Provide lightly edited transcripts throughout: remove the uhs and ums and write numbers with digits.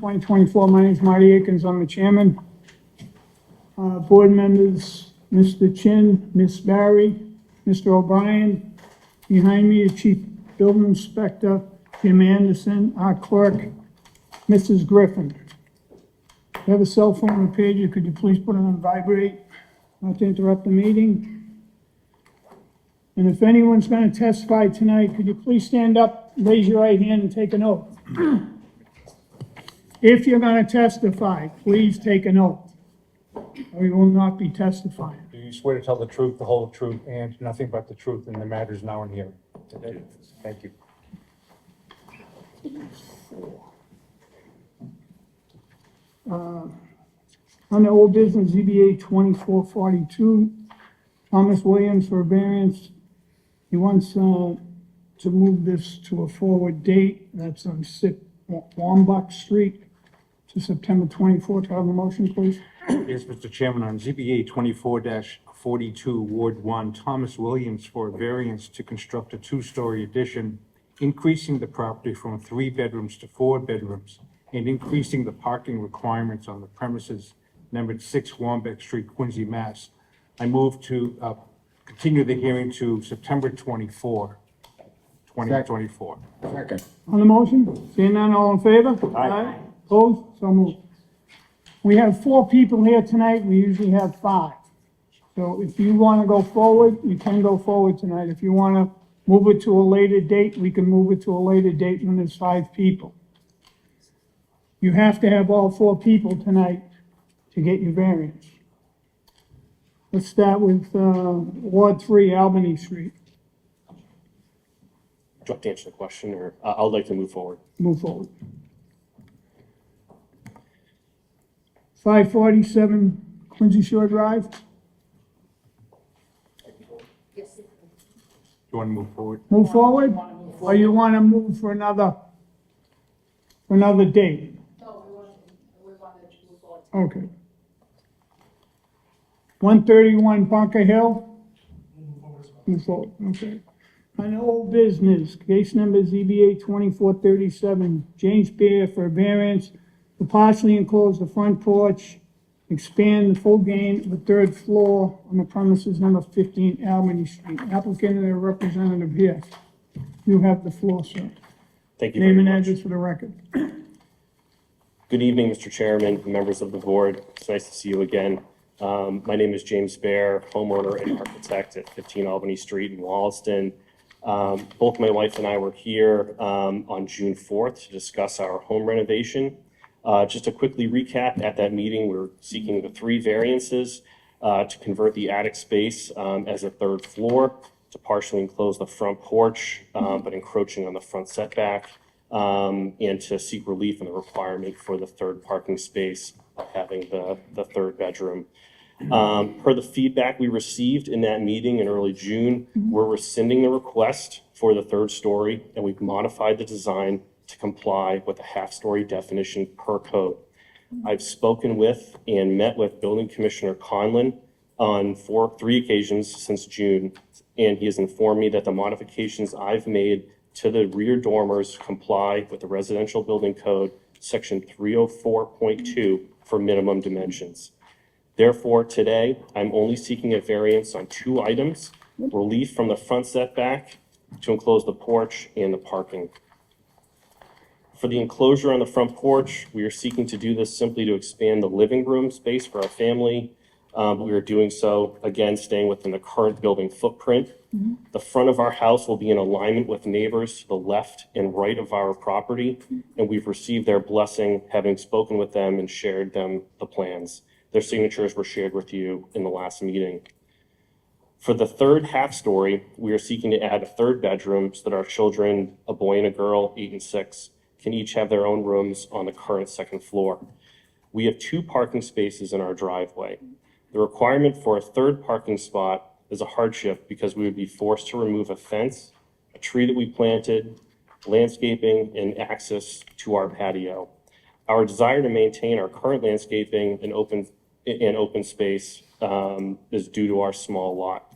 2024. My name is Marty Akins. I'm the chairman. Board members, Mr. Chin, Ms. Barry, Mr. O'Brien. Behind me, the chief building inspector, Jim Anderson, our clerk, Mrs. Griffin. If you have a cell phone on the page, could you please put it on vibrate, not to interrupt the meeting? And if anyone's going to testify tonight, could you please stand up, raise your right hand, and take an oath? If you're going to testify, please take an oath, or you will not be testifying. Do you swear to tell the truth, the whole truth, and nothing but the truth in the matters now and hearing? Thank you. On the old business, ZBA 2442, Thomas Williams for a variance. He wants to move this to a forward date. That's on Wambach Street to September 24th. Have a motion, please? Yes, Mr. Chairman, on ZBA 24-42, Ward 1, Thomas Williams for a variance to construct a two-story addition, increasing the property from 3 bedrooms to 4 bedrooms, and increasing the parking requirements on the premises numbered 6 Wambach Street, Quincy, Mass. I move to continue the hearing to September 24, 2024. Second. On the motion, seeing none, all in favor? Aye. Opposed? So moved. We have 4 people here tonight. We usually have 5. So if you want to go forward, you can go forward tonight. If you want to move it to a later date, we can move it to a later date when there's 5 people. You have to have all 4 people tonight to get your variance. Let's start with Ward 3, Albany Street. Do you want to answer the question, or I would like to move forward? Move forward. 547 Quincy Shore Drive. You want to move forward? Move forward? Or you want to move for another date? No, we want to move forward. Okay. 131 Bunker Hill? Move forward, okay. On old business, case number ZBA 2437, James Beer for a variance to partially enclose the front porch, expand the full gain of the 3rd floor on the premises number 15 Albany Street. Applicant and a representative here. You have the floor, sir. Thank you very Name and much. address for the record. Good evening, Mr. Chairman, members of the board. It's nice to see you again. My name is James Bear, homeowner and architect at 15 Albany Street in Wollaston. Both my wife and I were here on June 4th to discuss our home renovation. Just to quickly recap, at that meeting, we were seeking the 3 variances to convert the attic space as a 3rd floor, to partially enclose the front porch, but encroaching on the front setback, and to seek relief in the requirement for the 3rd parking space by having the 3rd bedroom. Per the feedback we received in that meeting in early June, we're rescinding the request for the 3rd story, and we've modified the design to comply with the half-story definition per code. I've spoken with and met with Building Commissioner Conlon on 3 occasions since June, and he has informed me that the modifications I've made to the rear dormers comply with the Residential Building Code, Section 304.2 for minimum dimensions. Therefore, today, I'm only seeking a variance on 2 items: relief from the front setback to enclose the porch and the parking. For the enclosure on the front porch, we are seeking to do this simply to expand the living room space for our family. We are doing so, again, staying within the current building footprint. The front of our house will be in alignment with neighbors to the left and right of our property, and we've received their blessing, having spoken with them and shared them the plans. Their signatures were shared with you in the last meeting. For the 3rd half story, we are seeking to add a 3rd bedroom so that our children, a boy and a girl, 8 and 6, can each have their own rooms on the current 2nd floor. We have 2 parking spaces in our driveway. The requirement for a 3rd parking spot is a hardship because we would be forced to remove a fence, a tree that we planted, landscaping, and access to our patio. Our desire to maintain our current landscaping and open space is due to our small lot.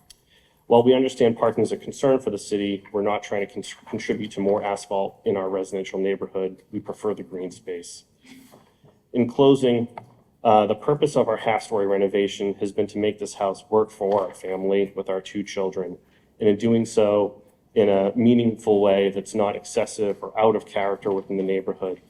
While we understand parking is a concern for the city, we're not trying to contribute to more asphalt in our residential neighborhood. We prefer the green space. In closing, the purpose of our half-story renovation has been to make this house work for our family with our 2 children, and in doing so, in a meaningful way that's not excessive or out of character within the neighborhood.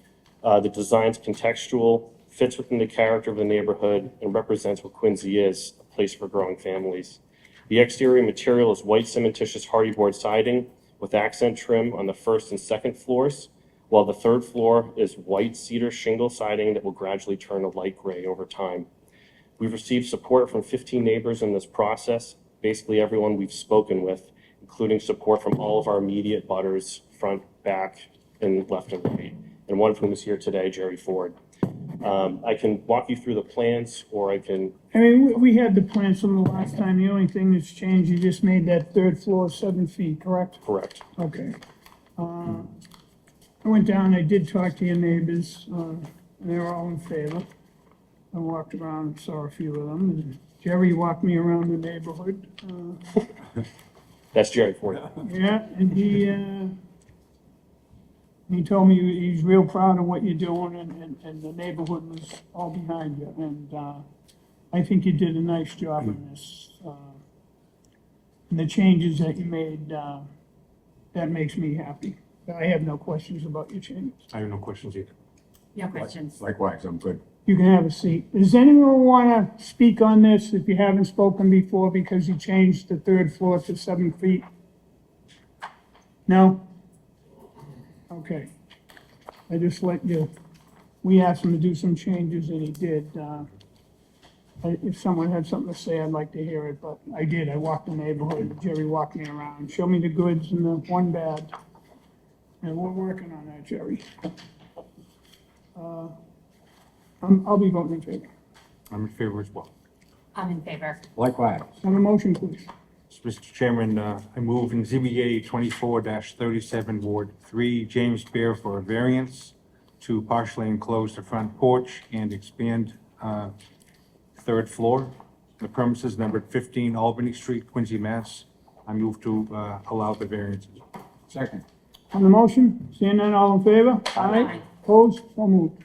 The design's contextual, fits within the character of the neighborhood, and represents what Quincy is, a place for growing families. The exterior material is white cementitious hardy board siding with accent trim on the first and second floors, while the third floor is white cedar shingle siding that will gradually turn a light gray over time. We've received support from 15 neighbors in this process, basically everyone we've spoken with, including support from all of our immediate butters, front, back, and left and right, and one of whom is here today, Jerry Ford. I can walk you through the plans, or I can, I mean, we had the plans from the last time. The only thing that's changed, you just made that third floor 7 feet, correct? correct. Okay. I went down, I did talk to your neighbors, and they were all in favor. I walked around and saw a few of them, and Jerry walked me around the neighborhood. That's Jerry Ford. Yeah, and he told me he's real proud of what you're doing, and the neighborhood was all behind you, and I think you did a nice job in this. And the changes that you made, that makes me happy. I have no questions about your changes. I have no questions either. No questions. Likewise, I'm good. You can have a seat. Does anyone want to speak on this if you haven't spoken before because you changed the third floor to 7 feet? No? Okay. I just let you, we asked him to do some changes and he did. If someone had something to say, I'd like to hear it, but I did. I walked the neighborhood. Jerry walked me around, showed me the goods and the one bad. And we're working on that, Jerry. I'll be voting in favor. I'm in favor as well. I'm in favor. Likewise. Have a motion, please. So, Mr. Chairman, I move in ZBA 24-37, Ward 3, James Bear for a variance to partially enclose the front porch and expand third floor. The premises numbered 15 Albany Street, Quincy, Mass. I move to allow the variances. Second. On the motion, seeing none, all in favor? Aye. Opposed? So moved.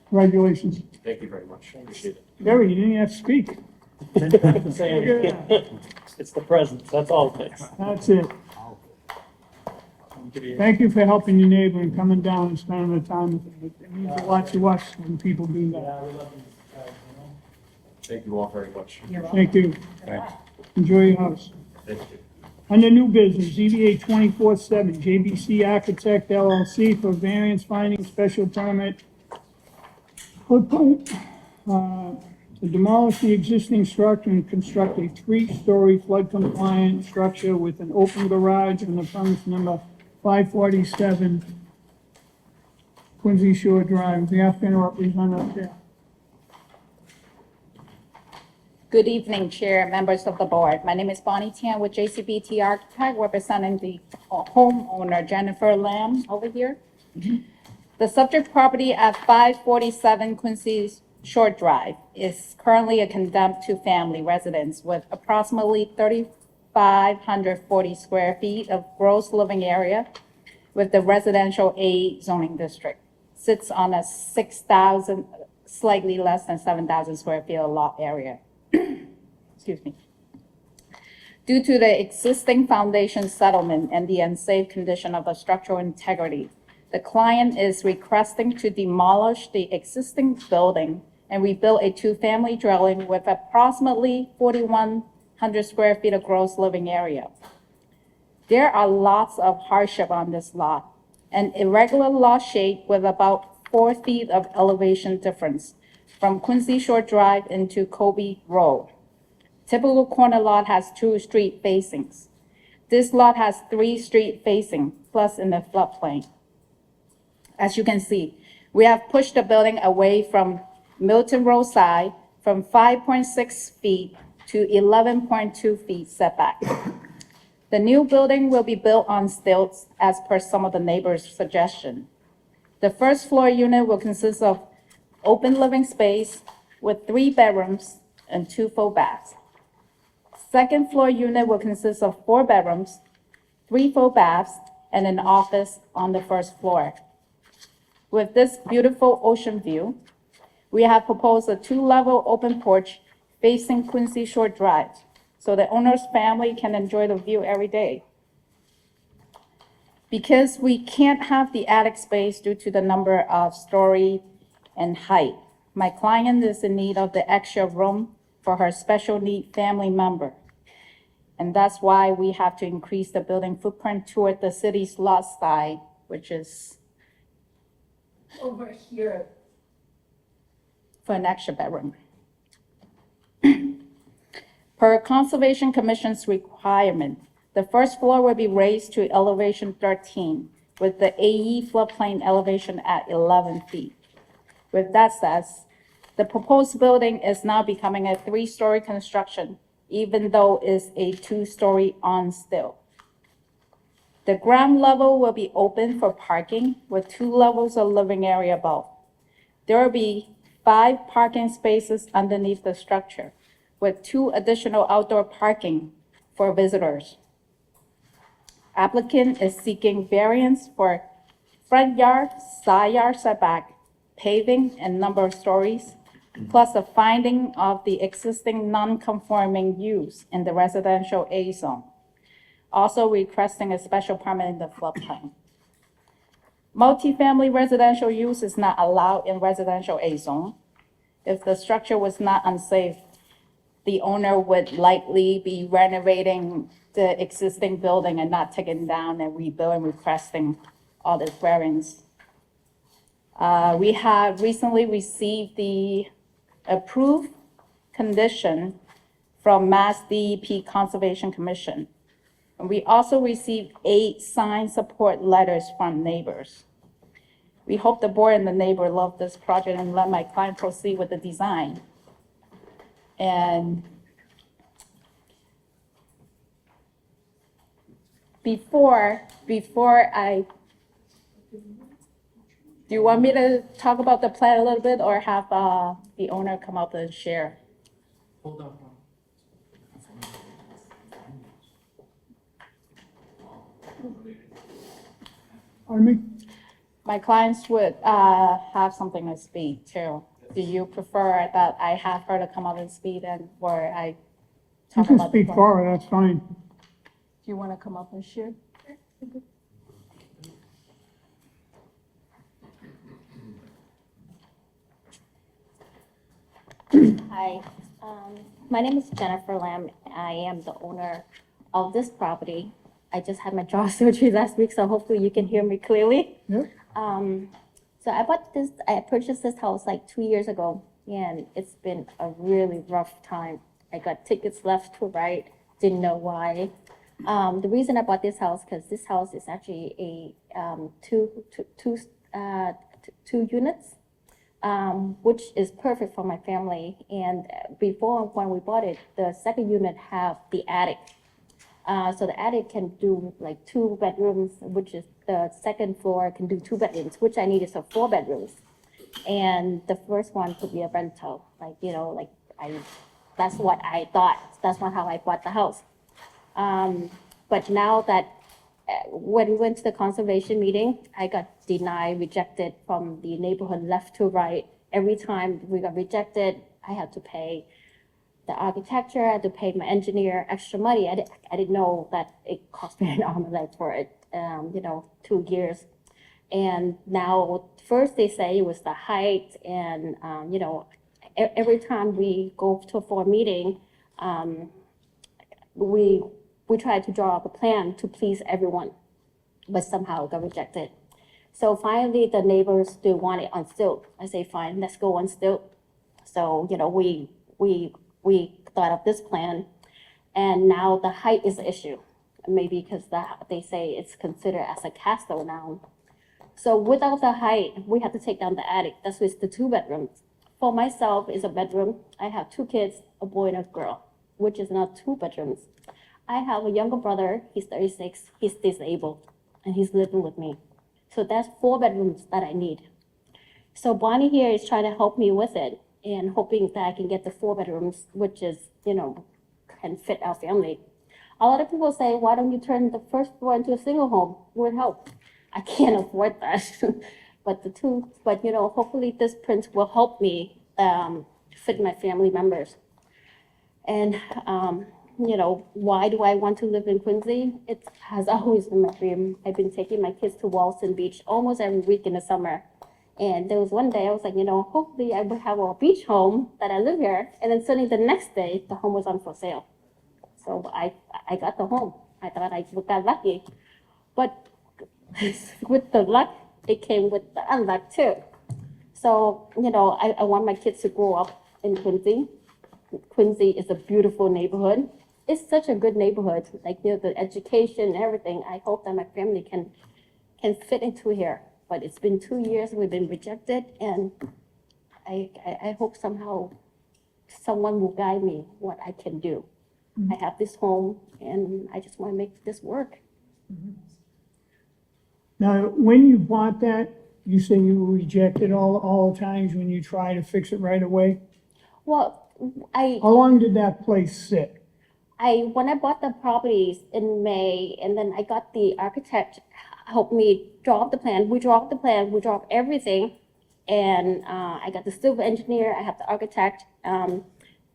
Congratulations. Thank you very much. I appreciate it. Jerry, you didn't have to speak. Say anything. Yeah, It's the presence, that's all it is. that's it. Thank you for helping your neighbor and coming down and spending the time with him. It means a lot to us when people do that. Thank you all very much. You're welcome. Thank you. Thanks. Enjoy your house. Thank you. Under new business, ZBA 24/7, JBC Architect LLC for variance finding special permit. To demolish the existing structure and construct a 3-story flood compliant structure with an open garage on the premise number 547 Quincy Shore Drive. The applicant representative there. Good evening, Chair, members of the board. My name is Bonnie Tian with JCBT Architect, representing the homeowner Jennifer Lam over here. The subject property at 547 Quincy Shore Drive is currently a condemned two-family residence with approximately 3,540 square feet of gross living area with the residential A zoning district. Sits on a 6,000, slightly less than 7,000 square feet of lot area. Excuse me. Due to the existing foundation settlement and the unsafe condition of the structural integrity, the client is requesting to demolish the existing building and rebuild a two-family dwelling with approximately 4,100 square feet of gross living area. There are lots of hardship on this lot. An irregular lot shape with about 4 feet of elevation difference from Quincy Shore Drive into Kobe Road. Typical corner lot has 2 street facings. This lot has 3 street facing, plus in the floodplain. As you can see, we have pushed the building away from Milton Road side from 5.6 feet to 11.2 feet setback. The new building will be built on stilts as per some of the neighbors' suggestion. The first floor unit will consist of open living space with 3 bedrooms and 2 full baths. Second floor unit will consist of 4 bedrooms, 3 full baths, and an office on the first floor. With this beautiful ocean view, We have proposed a 2-level open porch facing Quincy Shore Drive, so the owner's family can enjoy the view every day. Because we can't have the attic space due to the number of story and height, my client is in need of the extra room for her special need family member. And that's why we have to increase the building footprint toward the city's lot side, which is over here for an extra bedroom. Per Conservation Commission's requirement, the first floor will be raised to elevation 13 with the AE floodplain elevation at 11 feet. With that said, the proposed building is now becoming a 3-story construction, even though it's a 2-story on still. The ground level will be open for parking with 2 levels of living area above. There will be 5 parking spaces underneath the structure, with 2 additional outdoor parking for visitors. Applicant is seeking variance for front yard, side yard setback, paving, and number of stories, plus a finding of the existing non-conforming use in the residential A zone. Also requesting a special permit in the floodplain. Multifamily residential use is not allowed in residential A zone. If the structure was not unsafe, the owner would likely be renovating the existing building and not taking down and rebuilding, requesting all this variance. We have recently received the approved condition from Mass DEP Conservation Commission. And we also received 8 signed support letters from neighbors. We hope the board and the neighbor love this project and let my client proceed with the design. And before I, do you want me to talk about the plan a little bit or have the owner come up and share? Hold on. Pardon me? My clients would have something to speak too. Do you prefer that I have her to come up and speak and or I You talk can about the speak plan? for her, that's fine. Do you want to come up and share? Hi, my name is Jennifer Lam. I am the owner of this property. I just had my jaw surgery last week, so hopefully you can hear me clearly. Yep. So I purchased this house like 2 years ago, and it's been a really rough time. I got tickets left to right, didn't know why. The reason I bought this house, because this house is actually a two units, which is perfect for my family. And before, when we bought it, the second unit have the attic. So the attic can do like 2 bedrooms, which is the second floor can do 2 bedrooms, which I needed, so 4 bedrooms. And the first one could be a rental, that's what I thought. That's not how I bought the house. But now that when we went to the conservation meeting, I got denied, rejected from the neighborhood left to right. Every time we got rejected, I had to pay the architecture, I had to pay my engineer extra money. I didn't know that it cost me an arm and leg for it, 2 years. And now, first they say it was the height and, every time we go for a meeting, we try to draw up a plan to please everyone, but somehow got rejected. So finally, the neighbors, they want it on stilt. I say, fine, let's go on stilt. So, we thought of this plan, and now the height is the issue. Maybe because they say it's considered as a castle now. So without the height, we have to take down the attic. That's with the 2 bedrooms. For myself, is a bedroom. I have 2 kids, a boy and a girl, which is not 2 bedrooms. I have a younger brother, he's 36, he's disabled, and he's living with me. So that's 4 bedrooms that I need. So Bonnie here is trying to help me with it and hoping that I can get the 4 bedrooms, which is, can fit our family. A lot of people say, why don't you turn the first floor into a single home? Would help. I can't afford that. But hopefully this print will help me fit my family members. And, you know, why do I want to live in Quincy? It has always been my dream. I've been taking my kids to Walton Beach almost every week in the summer. And there was one day I was like, you know, hopefully I would have a beach home that I live here. And then suddenly the next day, the home was on for sale. So I got the home. I thought I got lucky. But with the luck, it came with the unluck too. So, you know, I want my kids to grow up in Quincy. Quincy is a beautiful neighborhood. It's such a good neighborhood, like, you know, the education and everything. I hope that my family can fit into here. But it's been 2 years, we've been rejected, and I hope somehow someone will guide me what I can do. I have this home, and I just want to make this work. Now, when you bought that, you say you were rejected all the times when you try to fix it right away? Well, How long did that place sit? when I bought the properties in May, and then I got the architect help me draw up the plan. We draw up the plan, we draw up everything, and I got the civil engineer, I have the architect, and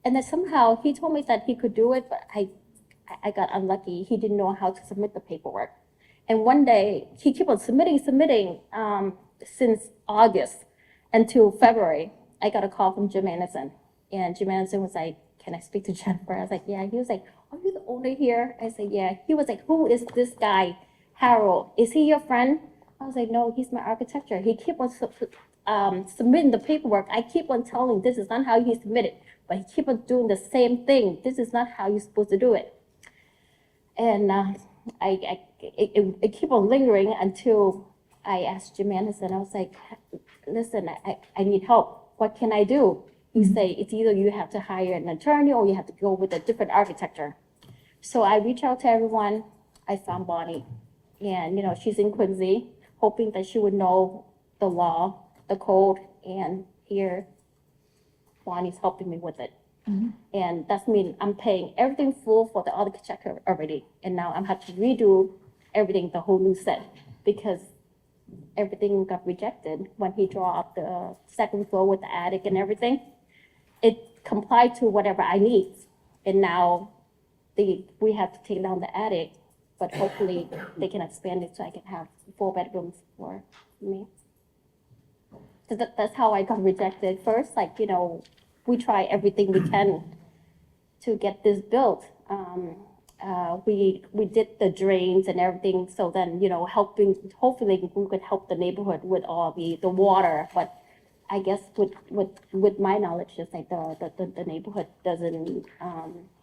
then somehow he told me that he could do it, but I got unlucky. He didn't know how to submit the paperwork. And one day, he kept on submitting, since August until February. I got a call from Jim Anderson, and Jim Anderson was like, "Can I speak to Jennifer?" I was like, "Yeah." He was like, "Are you the owner here?" I said, "Yeah." He was like, "Who is this guy, Harold? Is he your friend?" I was like, "No, he's my architecture." He kept on submitting the paperwork. I keep on telling this is not how he submitted, but he keep on doing the same thing. This is not how you're supposed to do it. And it keep on lingering until I asked Jim Anderson. I was like, "Listen, I need help. What can I do?" He say, "It's either you have to hire an attorney or you have to go with a different architecture." So I reached out to everyone. I found Bonnie, and you know, she's in Quincy, hoping that she would know the law, the code, and here Bonnie's helping me with it. And that's mean I'm paying everything full for the architecture already, and now I'm have to redo everything, the whole new set, because everything got rejected when he draw up the second floor with the attic and everything. It complied to whatever I need, and now we have to take down the attic, but hopefully they can expand it so I can have 4 bedrooms for me. So that's how I got rejected first. Like, you know, we try everything we can to get this built. We did the drains and everything, so then, you know, hopefully we could help the neighborhood with all the water. But I guess with my knowledge, just like the neighborhood doesn't,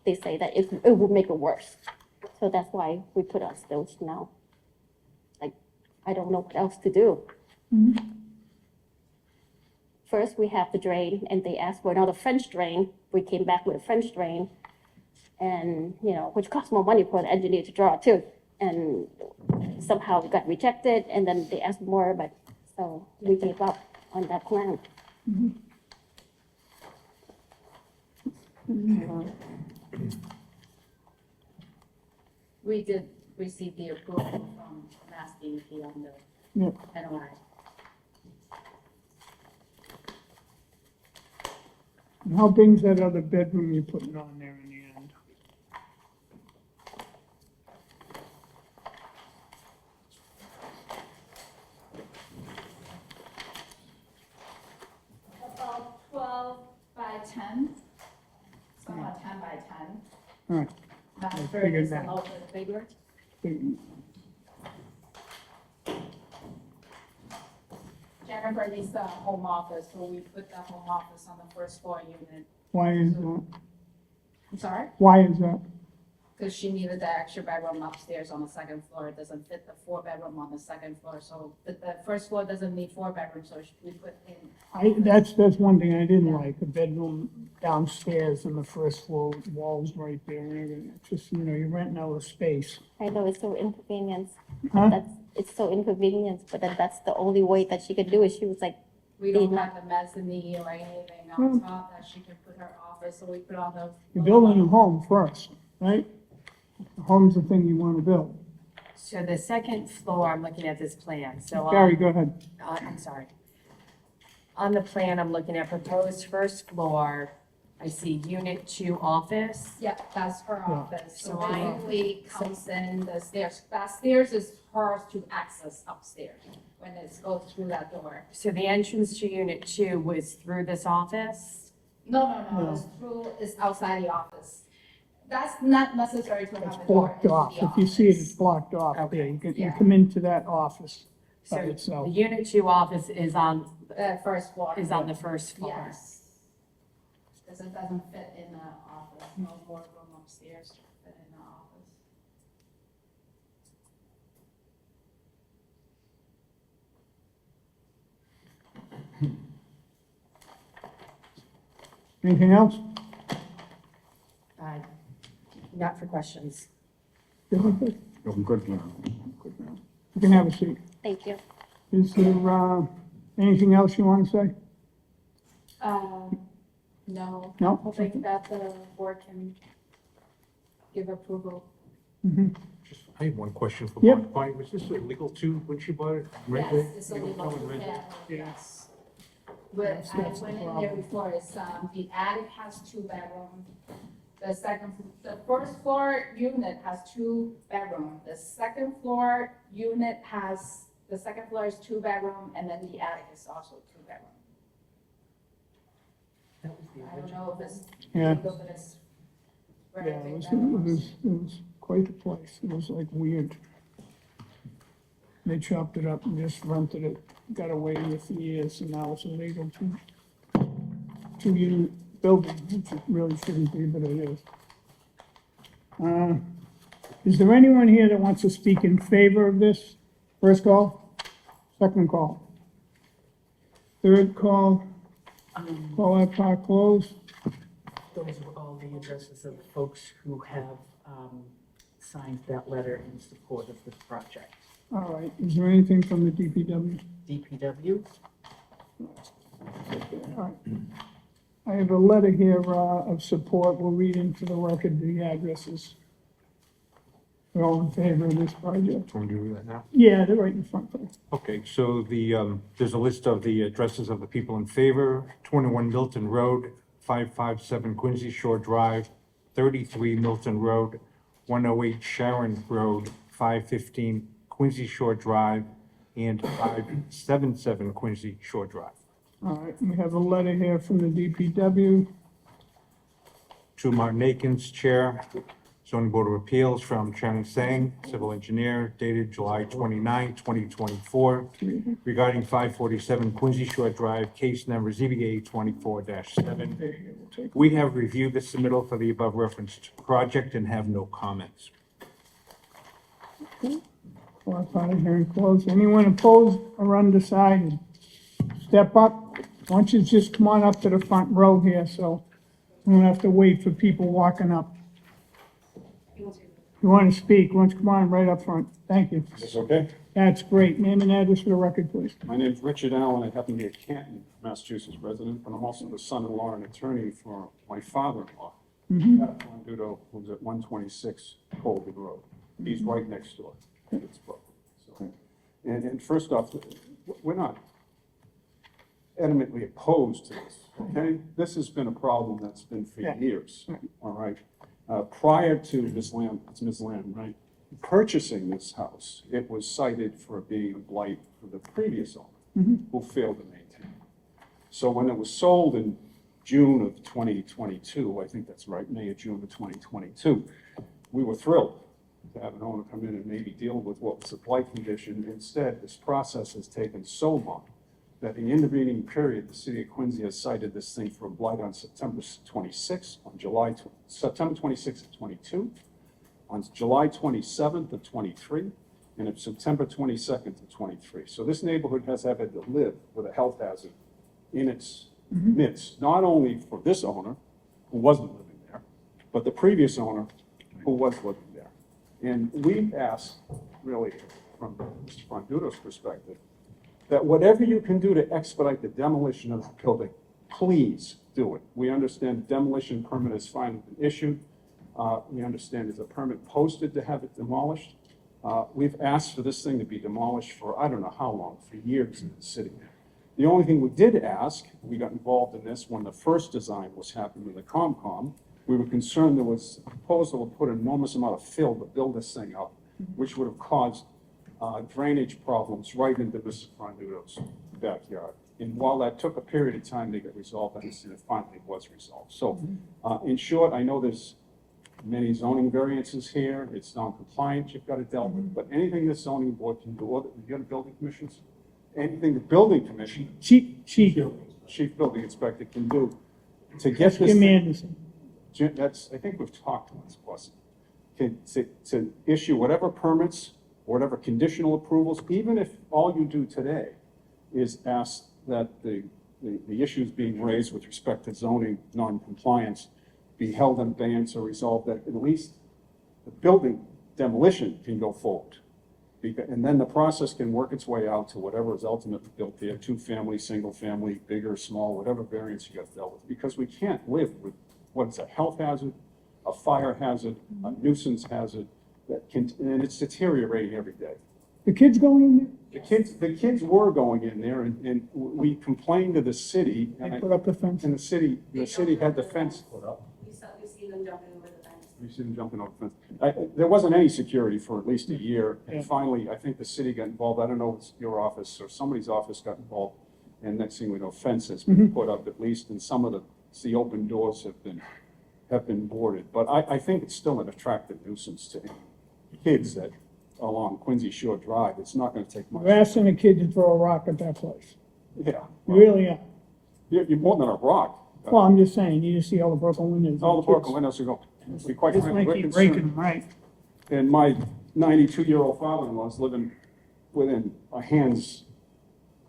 they say that it would make it worse. So that's why we put on stilts now. Like, I don't know what else to do. First, we have the drain, and they asked for another French drain. We came back with a French drain, and, you know, which cost more money for the engineer to draw too. And somehow we got rejected, and then they asked more, but so we gave up on that plan. We did receive the approval from Mass DEP on the Yeah. NOI. And how big's that other bedroom you're putting on there in the end? About 12 by 10. So about 10 by 10. All right. That I third figured is a that. little bit bigger. Jennifer needs the home office, so we put the home office on the first floor unit. Why is that? I'm sorry? Why is that? Because she needed the extra bedroom upstairs on the second floor. It doesn't fit the 4-bedroom on the second floor. So the first floor doesn't need 4 bedrooms, so we put in. That's one thing I didn't like, a bedroom downstairs and the first floor walls right there and everything. It's just, you know, you're renting out a space. I know it's so inconvenient. Huh? It's so inconvenient, but then that's the only way that she could do it. She was like, We don't have the mezzanine or anything on top that she can put her office, so we put on the. You're building a home first, right? The home's the thing you want to build. So the second floor, I'm looking at this plan, so. Gary, go ahead. I'm sorry. On the plan, I'm looking at proposed first floor. I see unit 2 office. Yeah, that's her Yeah. office, so So I- basically comes in the stairs, that stairs is hers to access upstairs, when it goes through that door. So the entrance to unit 2 was through this office? No, it's through, it's outside the office. That's not necessary to It's have a door blocked into off. the If you see it, it's office. blocked off there. Okay. You Yeah. come into that office by So itself. the unit 2 office is on First floor. the first floor? Yes. Because it doesn't fit in the office, no more room upstairs to fit in the office. Anything else? Uh, Not for questions. I'm good now. You can have a seat. Thank you. Is there, anything else you want to say? No, No? hoping that the board can give approval. Just, I have one question for Yep. Bonnie. Was this illegal too when she bought it? Rent Yes, it? it's You don't illegal, tell them rent it? yes. But I That's the went in there problem. before, it's, the attic has 2 bedrooms. The first floor unit has 2 bedroom. The second floor unit has, the second floor is 2 bedroom, and then the attic is also 2 bedroom. I don't know if it's Yeah. legal, but it's Yeah, very it big was, it bedrooms. was, it was quite a place. It was like weird. They chopped it up and just rented it, got away with it years, and now it's illegal to unit building, which it really shouldn't be, but it is. Is there anyone here that wants to speak in favor of this? First call, second call, third call, call that part closed. Those are all the addresses of the folks who have signed that letter in support of this project. All right, is there anything from the DPW? DPW, All right. I have a letter here of support. We'll read into the record the addresses. We're all in favor of this project. Do you want me to do that now? Yeah, they're right in front there. Okay, so there's a list of the addresses of the people in favor. 21 Milton Road, 557 Quincy Shore Drive, 33 Milton Road, 108 Sharon Road, 515 Quincy Shore Drive, and 577 Quincy Shore Drive. All right, we have a letter here from the DPW. To Martin Akins, Chair, Zoning Board of Appeals, from Chen Sang, Civil Engineer, dated July 29, 2024, regarding 547 Quincy Shore Drive, case number ZBA 24-7. We have reviewed the submittal for the above referenced project and have no comments. Well, part of hearing closed. Anyone opposed or undecided? Step up. Why don't you just come on up to the front row here, so we don't have to wait for people walking up. If you want to speak, why don't you come on right up front? Thank you. Is this okay? That's great. Name and address for the record, please. My name's Richard Allen. I happen to be a Canton, Massachusetts resident, but I'm also the son-in-law and attorney for my father-in-law, Pat Fonduto, who's at 126 Colby Road. He's right next door. It's broken. So, and first off, we're not adamantly opposed to this, okay? This has been a problem that's been for Yeah. years, all right? Prior to Ms. Lamb, it's Ms. Lamb, right? Purchasing this house, it was cited for being a blight for the previous owner, who failed to maintain. So when it was sold in June of 2022, I think that's right, May or June of 2022, we were thrilled to have an owner come in and maybe deal with what was a blight condition. Instead, this process has taken so long that the intervening period, the city of Quincy has cited this thing for a blight on September 26th, September 26th of 22, on July 27th of 23, and of September 22nd of 23. So this neighborhood has had to live with a health hazard in its midst, not only for this owner, who wasn't living there, but the previous owner who was living there. And we asked, really, from Mr. Fonduto's perspective, that whatever you can do to expedite the demolition of the building, please do it. We understand demolition permit is finally been issued. We understand there's a permit posted to have it demolished. We've asked for this thing to be demolished for, I don't know how long, for years, and it's sitting there. The only thing we did ask, we got involved in this when the first design was happening with the COMCOM. We were concerned there was a proposal to put an enormous amount of fill to build this thing up, which would have caused drainage problems right into Mr. Frandudo's backyard. And while that took a period of time to get resolved, I understand it finally was resolved. So, in short, I know there's many zoning variances here, it's non-compliant, you've got to deal with, but anything this zoning board can do, or the other building commissions, anything the building commission, chief building inspector can do to get this. Jim Anderson. That's, I think we've talked once, plus, to issue whatever permits, whatever conditional approvals, even if all you do today is ask that the issues being raised with respect to zoning non-compliance be held in abeyance or resolved, that at least the building demolition can go forward. And then the process can work its way out to whatever is ultimately built there, 2-family, single-family, big or small, whatever variance you got dealt with. Because we can't live with what's a health hazard, a fire hazard, a nuisance hazard, that can, and it's deteriorating every day. The kids going in there? The kids were going in there, and we complained to the city, They and put up the fence? the city had the fence put up. We see them jumping over the fence. You see them jumping over the fence. There wasn't any security for at least a year, Yeah. and finally, I think the city got involved. I don't know if it's your office or somebody's office got involved, and next thing we know, fences been put up at least, and some of the open doors have been boarded. But I think it's still an attractive nuisance to kids that along Quincy Shore Drive. It's not gonna take much. We're asking a kid to throw a rock at that place. Yeah. You really are. You're more than a rock. Well, I'm just saying, you just see all the broken windows. All the broken windows are going, to be quite Just frankly, might we're keep breaking concerned. them, right? And my 92-year-old father-in-law is living within a hand's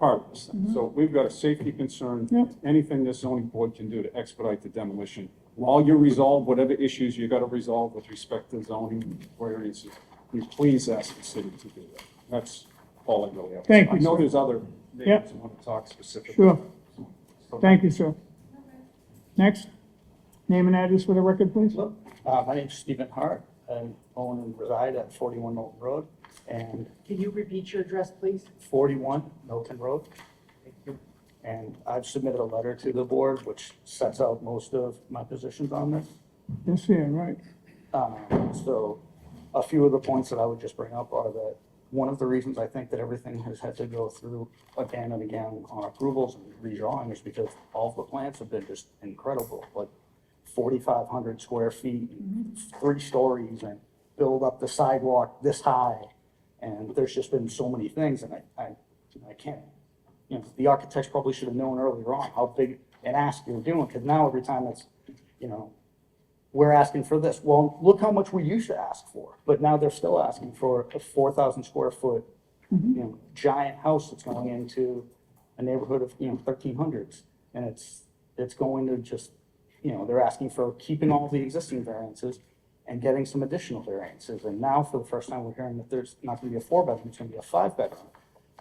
part of this thing. So we've got a safety concern. Yep. Anything this zoning board can do to expedite the demolition, while you resolve whatever issues you got to resolve with respect to zoning variances, you please ask the city to do that. That's all I really have. to say. Thank you, I know sir. there's other neighbors who want to talk specifically. Sure. So- Thank you, sir. Next, name and address for the record, please. My name's Stephen Hart. I own and reside at 41 Milton Road and Can you repeat your address, please? 41 Milton Road. And I've submitted a letter to the board which sets out most of my positions on this. Yes, sir, right. So a few of the points that I would just bring up are that one of the reasons I think that everything has had to go through again and again on approvals and redrawing is because all of the plans have been just incredible, like 4,500 square feet, 3 stories, and build up the sidewalk this high. And there's just been so many things, and I can't, the architects probably should have known earlier on how big an ask you're doing, because now every time it's, we're asking for this. Well, look how much we used to ask for, but now they're still asking for a 4,000 square foot, giant house that's going into a neighborhood of, 1,300s. And it's going to just, they're asking for keeping all the existing variances and getting some additional variances. And now for the first time, we're hearing that there's not gonna be a 4-bedroom, it's gonna be a 5-bedroom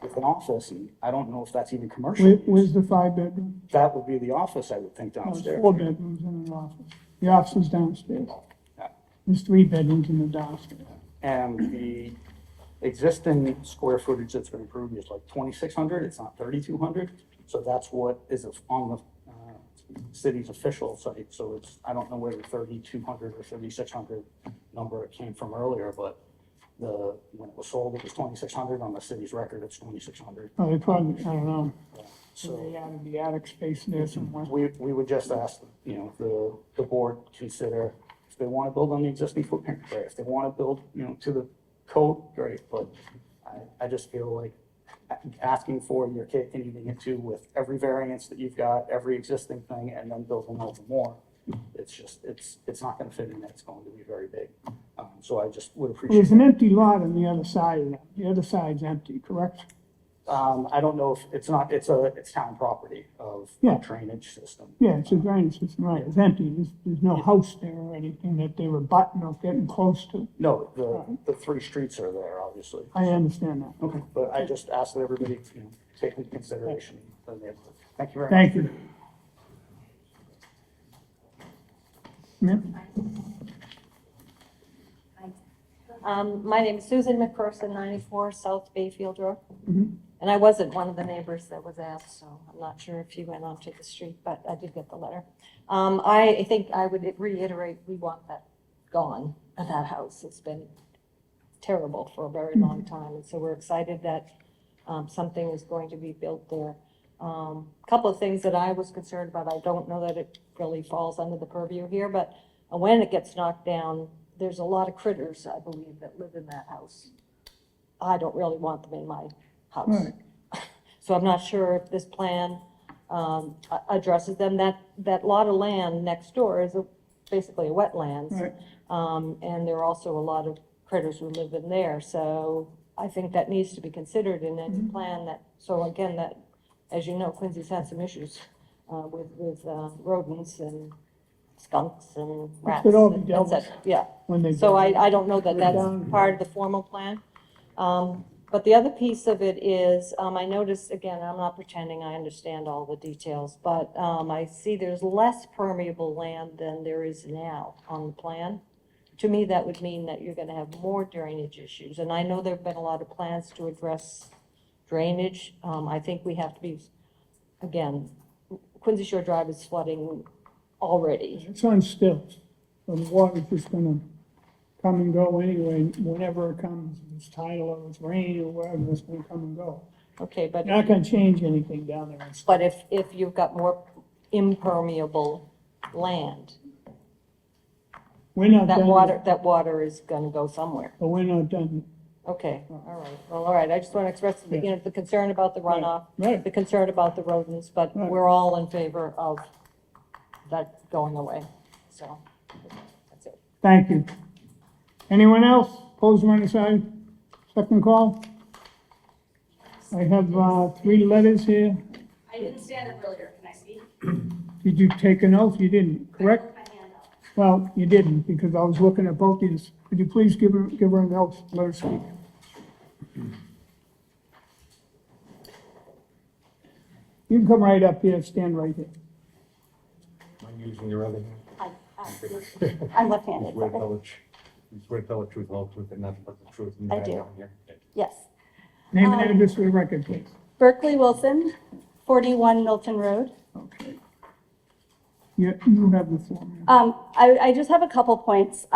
with an office. And I don't know if that's even commercial. Where's the 5-bedroom? That would be the office, I would think, Oh, it's downstairs. 4 bedrooms in an office. The office is downstairs. Yeah. There's 3 bedrooms in the downstairs. And the existing square footage that's been approved is like 2,600, it's not 3,200. So that's what is on the city's official site. So it's, I don't know where the 3,200 or 3,600 number came from earlier, but when it was sold, it was 2,600. On the city's record, it's 2,600. Oh, they probably, I don't know. So So they added the attic space there somewhere. we would just ask, the board consider if they want to build on the existing footprint, great. If they want to build, to the code, great. But I just feel like asking for your cake and eating it too with every variance that you've got, every existing thing, and then building over more. It's just, it's not going to fit in there. It's going to be very big. So I just would Well, appreciate. there's an empty lot on the other side of that. The other side's empty, correct? I don't know if it's not, it's town property of Yeah. drainage system. Yeah, it's a drainage system, right, it's empty, there's no house there or anything that they were butting or getting close to. No, the 3 streets are there, obviously. I understand that. Okay, but I just ask that everybody, take into consideration the neighborhood. Thank you very much. Thank you. Ma'am? My name is Susan McPherson, 94 South Bayfield Road. And I wasn't one of the neighbors that was asked, so I'm not sure if you went onto the street, but I did get the letter. I think I would reiterate, we want that gone, that house. It's been terrible for a very long time, and so we're excited that something is going to be built there. Couple of things that I was concerned about, I don't know that it really falls under the purview here, but when it gets knocked down, there's a lot of critters, I believe, that live in that house. I don't really want them in my house. Right. So I'm not sure if this plan addresses them. That lot of land next door is basically a wetlands. Right. And there are also a lot of critters who live in there. So I think that needs to be considered in any plan that, so again, that, as you know, Quincy's had some issues with rodents and skunks and rats. It all be and dealt with et cetera. Yeah. when they. So I don't know that Put it that's down. part of the formal plan. But the other piece of it is, I noticed, again, I'm not pretending I understand all the details, but I see there's less permeable land than there is now on the plan. To me, that would mean that you're gonna have more drainage issues, and I know there've been a lot of plans to address drainage. I think we have to be, again, Quincy Shore Drive is flooding already. It's on stilts, so the water's just gonna come and go anyway, whenever it comes, if it's tidal or it's rain or whatever, it's gonna come and go. Okay, but. You're not gonna change anything down there. But if you've got more impermeable land, We're not done. that water is gonna go somewhere. But we're not done. Okay, all right, well, all right, I just want to express, the concern about the runoff, Right. the concern about the rodents, but Right. we're all in favor of that going away, so, that's it. Thank you. Anyone else? Opposed or undecided? Second call? I have, 3 letters here. I didn't stand up earlier, can I speak? Did you take an oath? You didn't, correct? Well, you didn't, because I was looking at both these. Could you please give her an oath, let her speak? You can come right up here, stand right here. I'm using your other hand. I'm left-handed. Swear to tell the truth, whole truth, and nothing but the truth. and I nothing do. down here. Yes. Name and address for the record, please. Berkeley Wilson, 41 Milton Road. Okay. You have the floor, ma'am. I just have a couple points.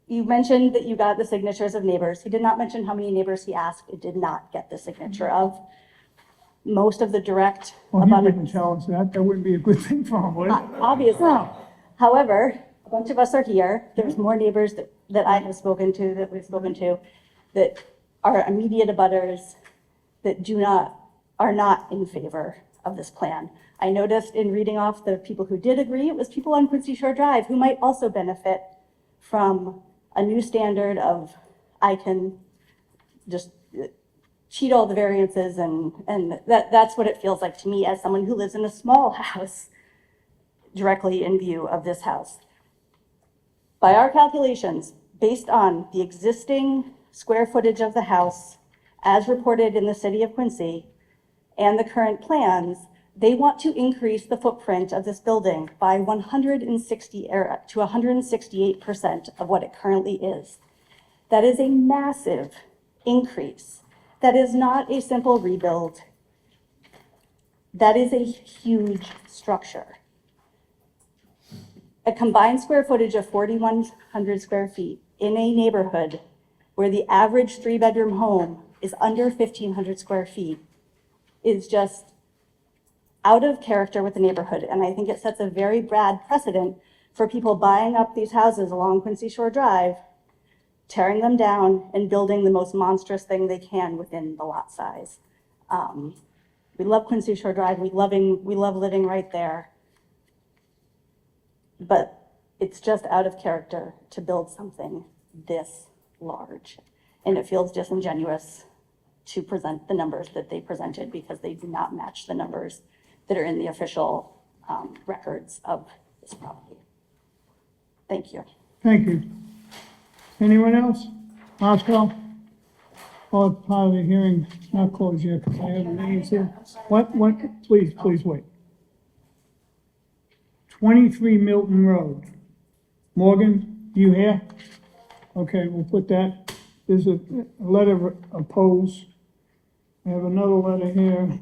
You mentioned that you got the signatures of neighbors. He did not mention how many neighbors he asked and did not get the signature of. Most of the direct. Well, he abutters- didn't tell us that. That wouldn't be a good thing for him, would it? Obviously. No. However, a bunch of us are here. There's more neighbors that I have spoken to, that we've spoken to, that are immediate abutters, that are not in favor of this plan. I noticed in reading off the people who did agree, it was people on Quincy Shore Drive who might also benefit from a new standard of, I can just cheat all the variances, and that's what it feels like to me as someone who lives in a small house directly in view of this house. By our calculations, based on the existing square footage of the house as reported in the city of Quincy and the current plans, they want to increase the footprint of this building by 160 to 168% of what it currently is. That is a massive increase. That is not a simple rebuild. That is a huge structure. A combined square footage of 4,100 square feet in a neighborhood where the average 3-bedroom home is under 1,500 square feet is just out of character with the neighborhood. And I think it sets a very bad precedent for people buying up these houses along Quincy Shore Drive, tearing them down and building the most monstrous thing they can within the lot size. We love Quincy Shore Drive. We love living right there. But it's just out of character to build something this large. And it feels disingenuous to present the numbers that they presented because they do not match the numbers that are in the official records of this property. Thank you. Thank you. Anyone else? Oscar? Oh, part of the hearing, not closed yet, because I have the names here. What, please wait. 23 Milton Road. Morgan, you here? Okay, we'll put that. There's a letter of oppose I have another letter here.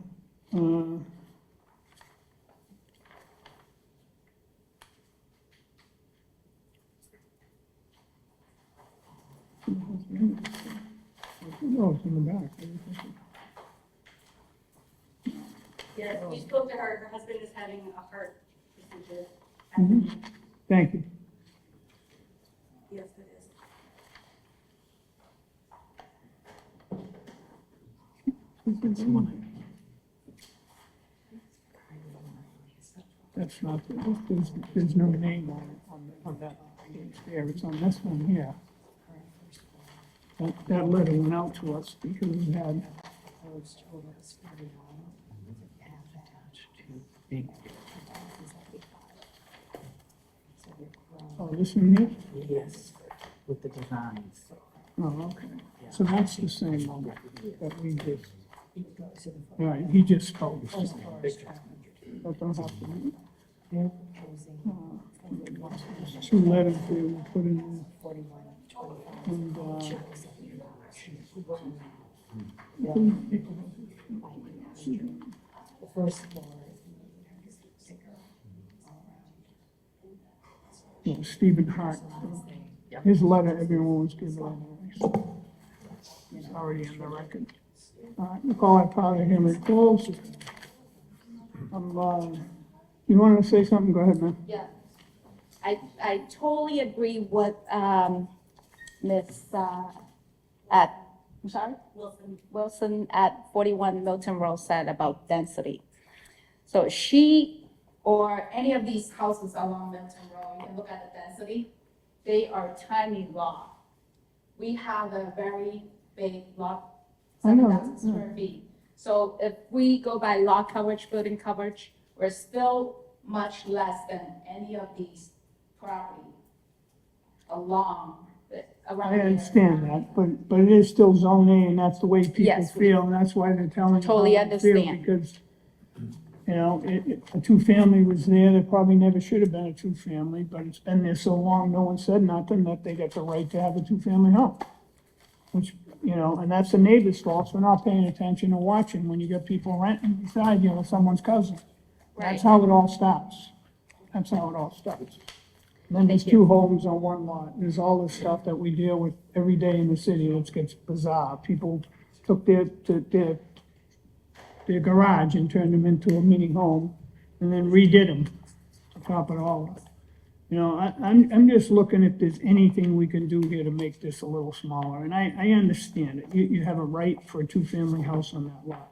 Oh, it's in the back. Yes, we spoke to her. Her husband is having a heart procedure. Mhm. Thank you. Yes, it is. That's not, there's no name on that page there, it's on this one here. That letter went out to us because we had, oh, this one here? Yes, with the designs. Oh, okay. So that's the same one that we did. All right, he just spoke. That don't have to be. Two letters there we put in there. And, The first floor. Stephen Hart, his letter, everyone was given anyway. It's already in the record. All right, we'll call that part of him closed. You wanted to say something? Go ahead, man. Yeah. I totally agree with, Ms., I'm sorry? Wilson at 41 Milton Road said about density. So she, or any of these houses along Milton Road, you can look at the density, they are tiny lot. We have a very big lot, I know, 7,000 square feet. So if we go by lot coverage, building coverage, we're still much less than any of these property around. I understand that, but it is still zone A and that's the way people Yes. feel and that's why they're telling you. Totally how they feel, understand. Because, you know, a two-family was there, probably never should have been a two-family, but it's been there so long, no one said nothing, that they got the right to have a two-family home. Which, you know, and that's the neighbor's fault for not paying attention or watching when you get people renting beside you with someone's cousin. That's how it all starts. That's how it all starts. And then there's two homes on one lot. There's all this stuff that we deal with every day in the city. It gets bizarre. People took their garage and turned them into a mini home and then redid them to top it all up. You know, I'm just looking if there's anything we can do here to make this a little smaller. And I understand it. You have a right for a two-family house on that lot.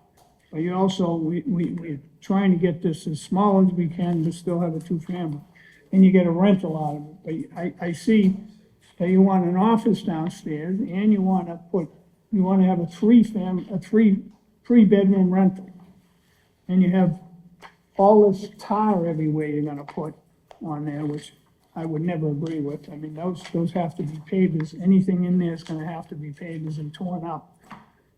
But you also, we're trying to get this as small as we can to still have a two-family. And you get a rental out of it. But I see that you want an office downstairs and you want to have a three-bedroom rental. And you have all this tar everywhere you're gonna put on there, which I would never agree with. I mean, those have to be pavers. Anything in there is gonna have to be pavers and torn up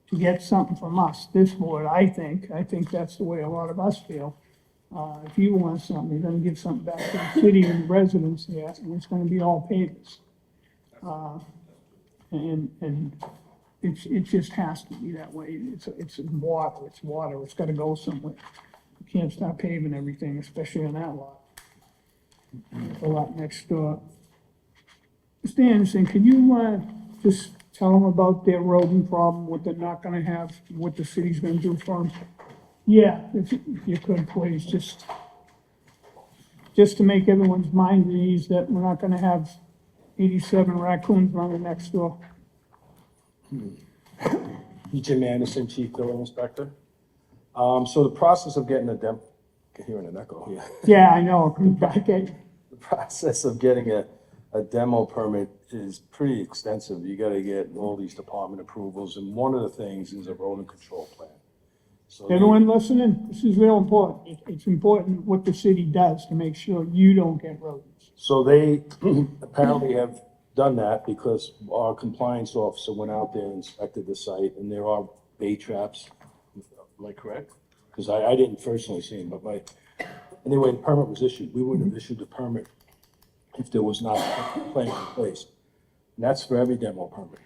to get something from us, this board, I think that's the way a lot of us feel. If you want something, you're gonna give something back to the city and residents there, and it's gonna be all pavers. And it just has to be that way. It's water, it's gotta go somewhere. You can't start paving everything, especially on that lot. The lot next door. Mr. Anderson, could you, just tell them about their rodent problem, what they're not gonna have, what the city's gonna do for them? Yeah, if you could, please, just to make everyone's mind at ease that we're not gonna have 87 raccoons running next door. Jim Anderson, Chief Building Inspector. So the process of getting hearing an echo here. Yeah, I know, come back at you. The process of getting a demo permit is pretty extensive. You gotta get all these department approvals, and one of the things is a rodent control plan. So Everyone listening, this is real important. It's important what the city does to make sure you don't get rodents. So they apparently have done that because our compliance officer went out there and inspected the site, and there are bait traps. Am I correct? Because I didn't personally see them, but anyway, the permit was issued. We wouldn't have issued the permit if there was not a plan in place. And that's for every demo permit.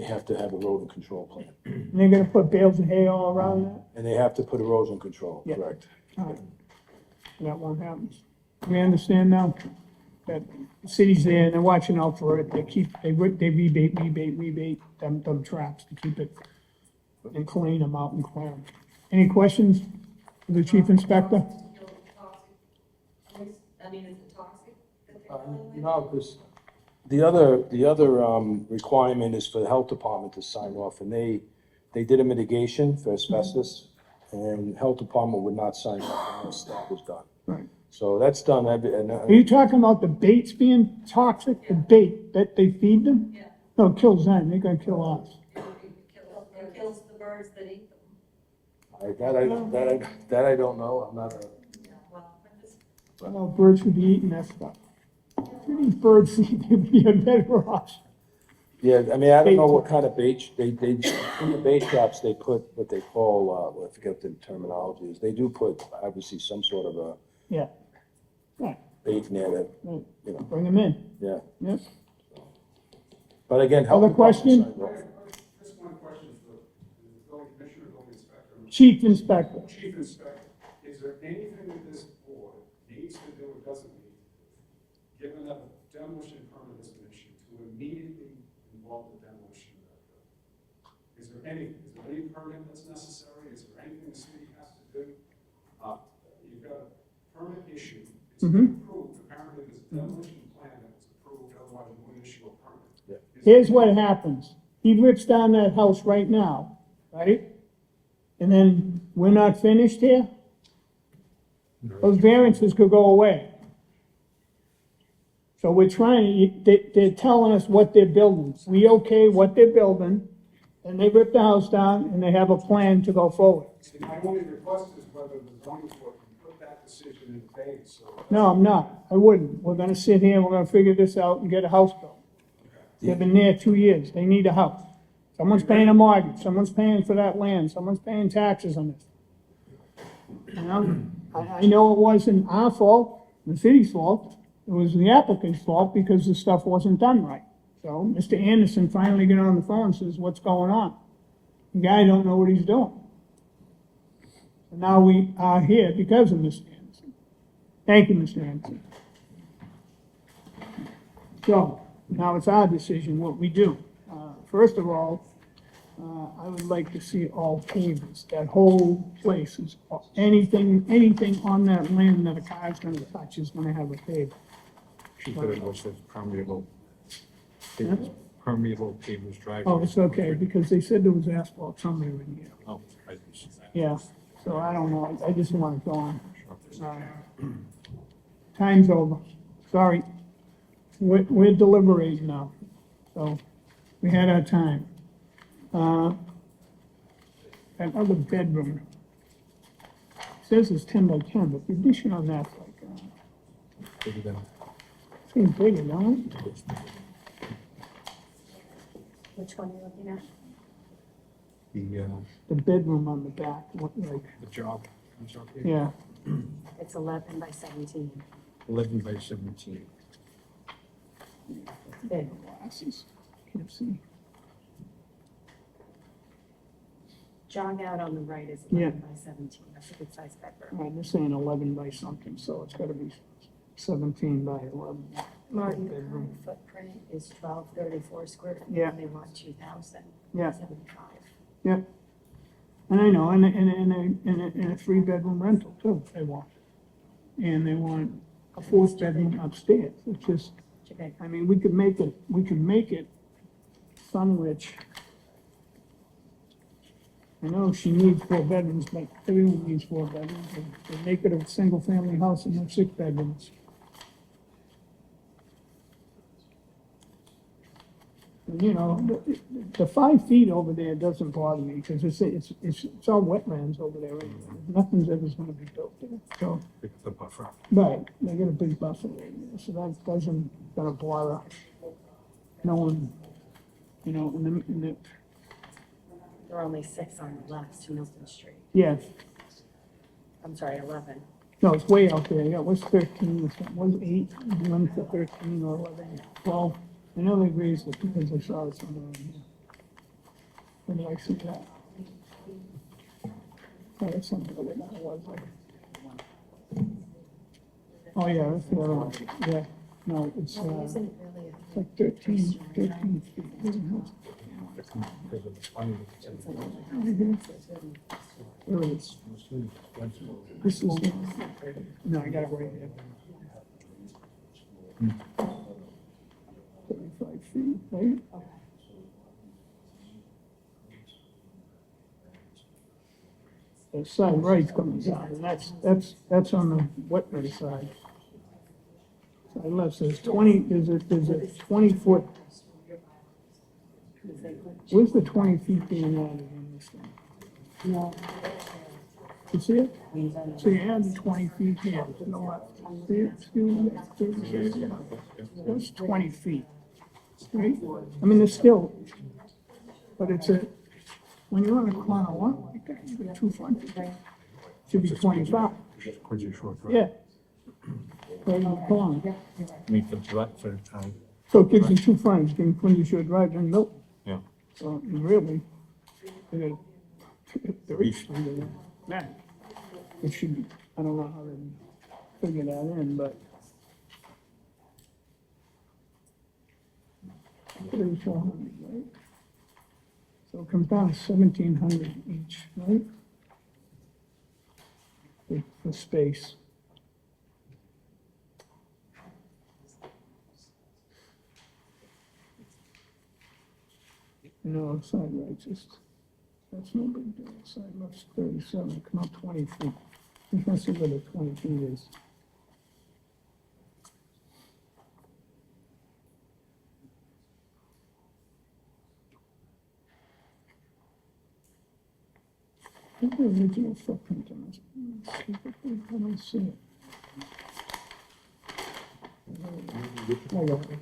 They have to have erosion control plan, And they're gonna put bales of hay all around that? and they have to put erosion control, Yeah. correct? All right. That won't happen. We understand now that the city's there and they're watching out for it. They rebate them traps to keep it and clean them out and clear them. Any questions for the chief inspector? I mean, is it toxic that they're dealing with? No, because the other requirement is for the health department to sign off, and they did a mitigation for asbestos, and health department would not sign off unless that was done. Right. So that's done, Are you talking about the baits being toxic, the bait that they feed them? Yeah. No, it kills them, they're gonna kill us. It kills the birds that eat them. that I don't know, I'm not a. Yeah, well, but this, Well, birds should be eating that stuff. If these birds eat, they'd be a better off. Yeah, I mean, I don't know what kind of bait, they, in the bait traps, they put what they call, I forget the terminology is, they do put obviously some sort of a Yeah. Right, bait in there that, right. you know, Bring them in. yeah. Yes. But again, health Other department question? signed off. Just one question for the building commissioner, building inspector. Chief inspector. Chief inspector, is there anything that this board needs to do or doesn't need to do, given that a demolition permit has been issued, to immediately involve the demolition of that building? Is there any permit that's necessary? Is there anything the city has to do? You've got a permit issued, it's been approved, apparently there's a demolition plan that was approved, otherwise you wouldn't issue a permit. Here's what happens. He rips down that house right now, right? And then we're not finished here? Those variances could go away. So we're trying, they're telling us what they're building. We okay what they're building, and they rip the house down, and they have a plan to go forward. See, my only request is whether the zoning board can put that decision in phase, so. No, I'm not. I wouldn't. We're gonna sit here, we're gonna figure this out and get a house built. They've been there 2 years. They need a house. Someone's paying a mortgage, someone's paying for that land, someone's paying taxes on this. You know, I know it wasn't our fault, the city's fault. It was the applicant's fault because the stuff wasn't done right. So Mr. Anderson finally got on the phone and says, what's going on? The guy don't know what he's doing. So now we are here because of Mr. Anderson. Thank you, Mr. Anderson. So, now it's our decision what we do. First of all, I would like to see all pavers, that whole place is, anything on that land that a car's gonna touch is gonna have a paver. She put it also permeable. Yeah. Permeable pavers driveway. Oh, it's okay, because they said there was asphalt somewhere in here. Oh, I didn't see that. Yeah, so I don't know, I just wanna go on. Time's over, sorry. We're deliberating now, so we had our time. That other bedroom, says it's 10 by 10, but the addition on that's like, Bigger than- seems bigger, don't it? Which one are you looking at? The bedroom on the back, what, like, the job. comes up here. yeah, It's 11 by 17. 11 by 17. Big. glasses, can't see. Jog out on the right is Yeah. 11 by 17. That's a good sized bedroom. All right, this ain't 11 by something, so it's gotta be 17 by 11. Martin, the Bedroom. current footprint is 1234 square feet. Yeah. And they want 2,000. Yeah. 75. Yep. And I know, and a 3-bedroom rental too, they want. And they want a 4th bedroom upstairs, it's just, Too big. I mean, we could make it Sunrich. I know she needs 4 bedrooms, but everyone needs 4 bedrooms, and they make it a single-family house and have 6 bedrooms. And, you know, the 5 feet over there doesn't bother me, because it's all wetlands over there anyway. Nothing's ever gonna be built there, so. Pick up the buffer. Right, they got a big buffer right there, so that doesn't, gonna bother no one, you know, in the, There are only 6 on the left to Milton Street. yeah, I'm sorry, 11. no, it's way out there, yeah, what's 13, what's 8, one for 13 or 11, 12. I know they raised it because I saw it somewhere in here. Where did I see that? Oh, that's something that it was like. Oh, yeah, that's the other one, yeah, no, it's like 13 feet. Where is this? Is, no, I got it right here. 35 feet, right? The side right's coming down, and that's on the wetland side. Side left says 20, there's a 20-foot. Where's the 20 feet being added on this thing? No. You see it? So you add the 20 feet here to the left. See it? Excuse me. That's 20 feet, right? I mean, it's still, but it's a, when you're on a corner lot like that, you got 2 fronts. Should be 25. Quincy Shore Drive. Yeah. Right in the corner. Meet the block for the town. So it gives you 2 fronts, then Quincy Shore Drive and Milton. Yeah. So really, you got 3 feet. Yeah. It should be, I don't know how they figure that in, but. 3,400, right? So it comes down to 1,700 each, right? For space. No, side right, just, that's no big deal. Side left's 37, come out 20 feet. You can see where the 20 feet is. What's the original footprint on this? Let's see if I don't see it. I got it.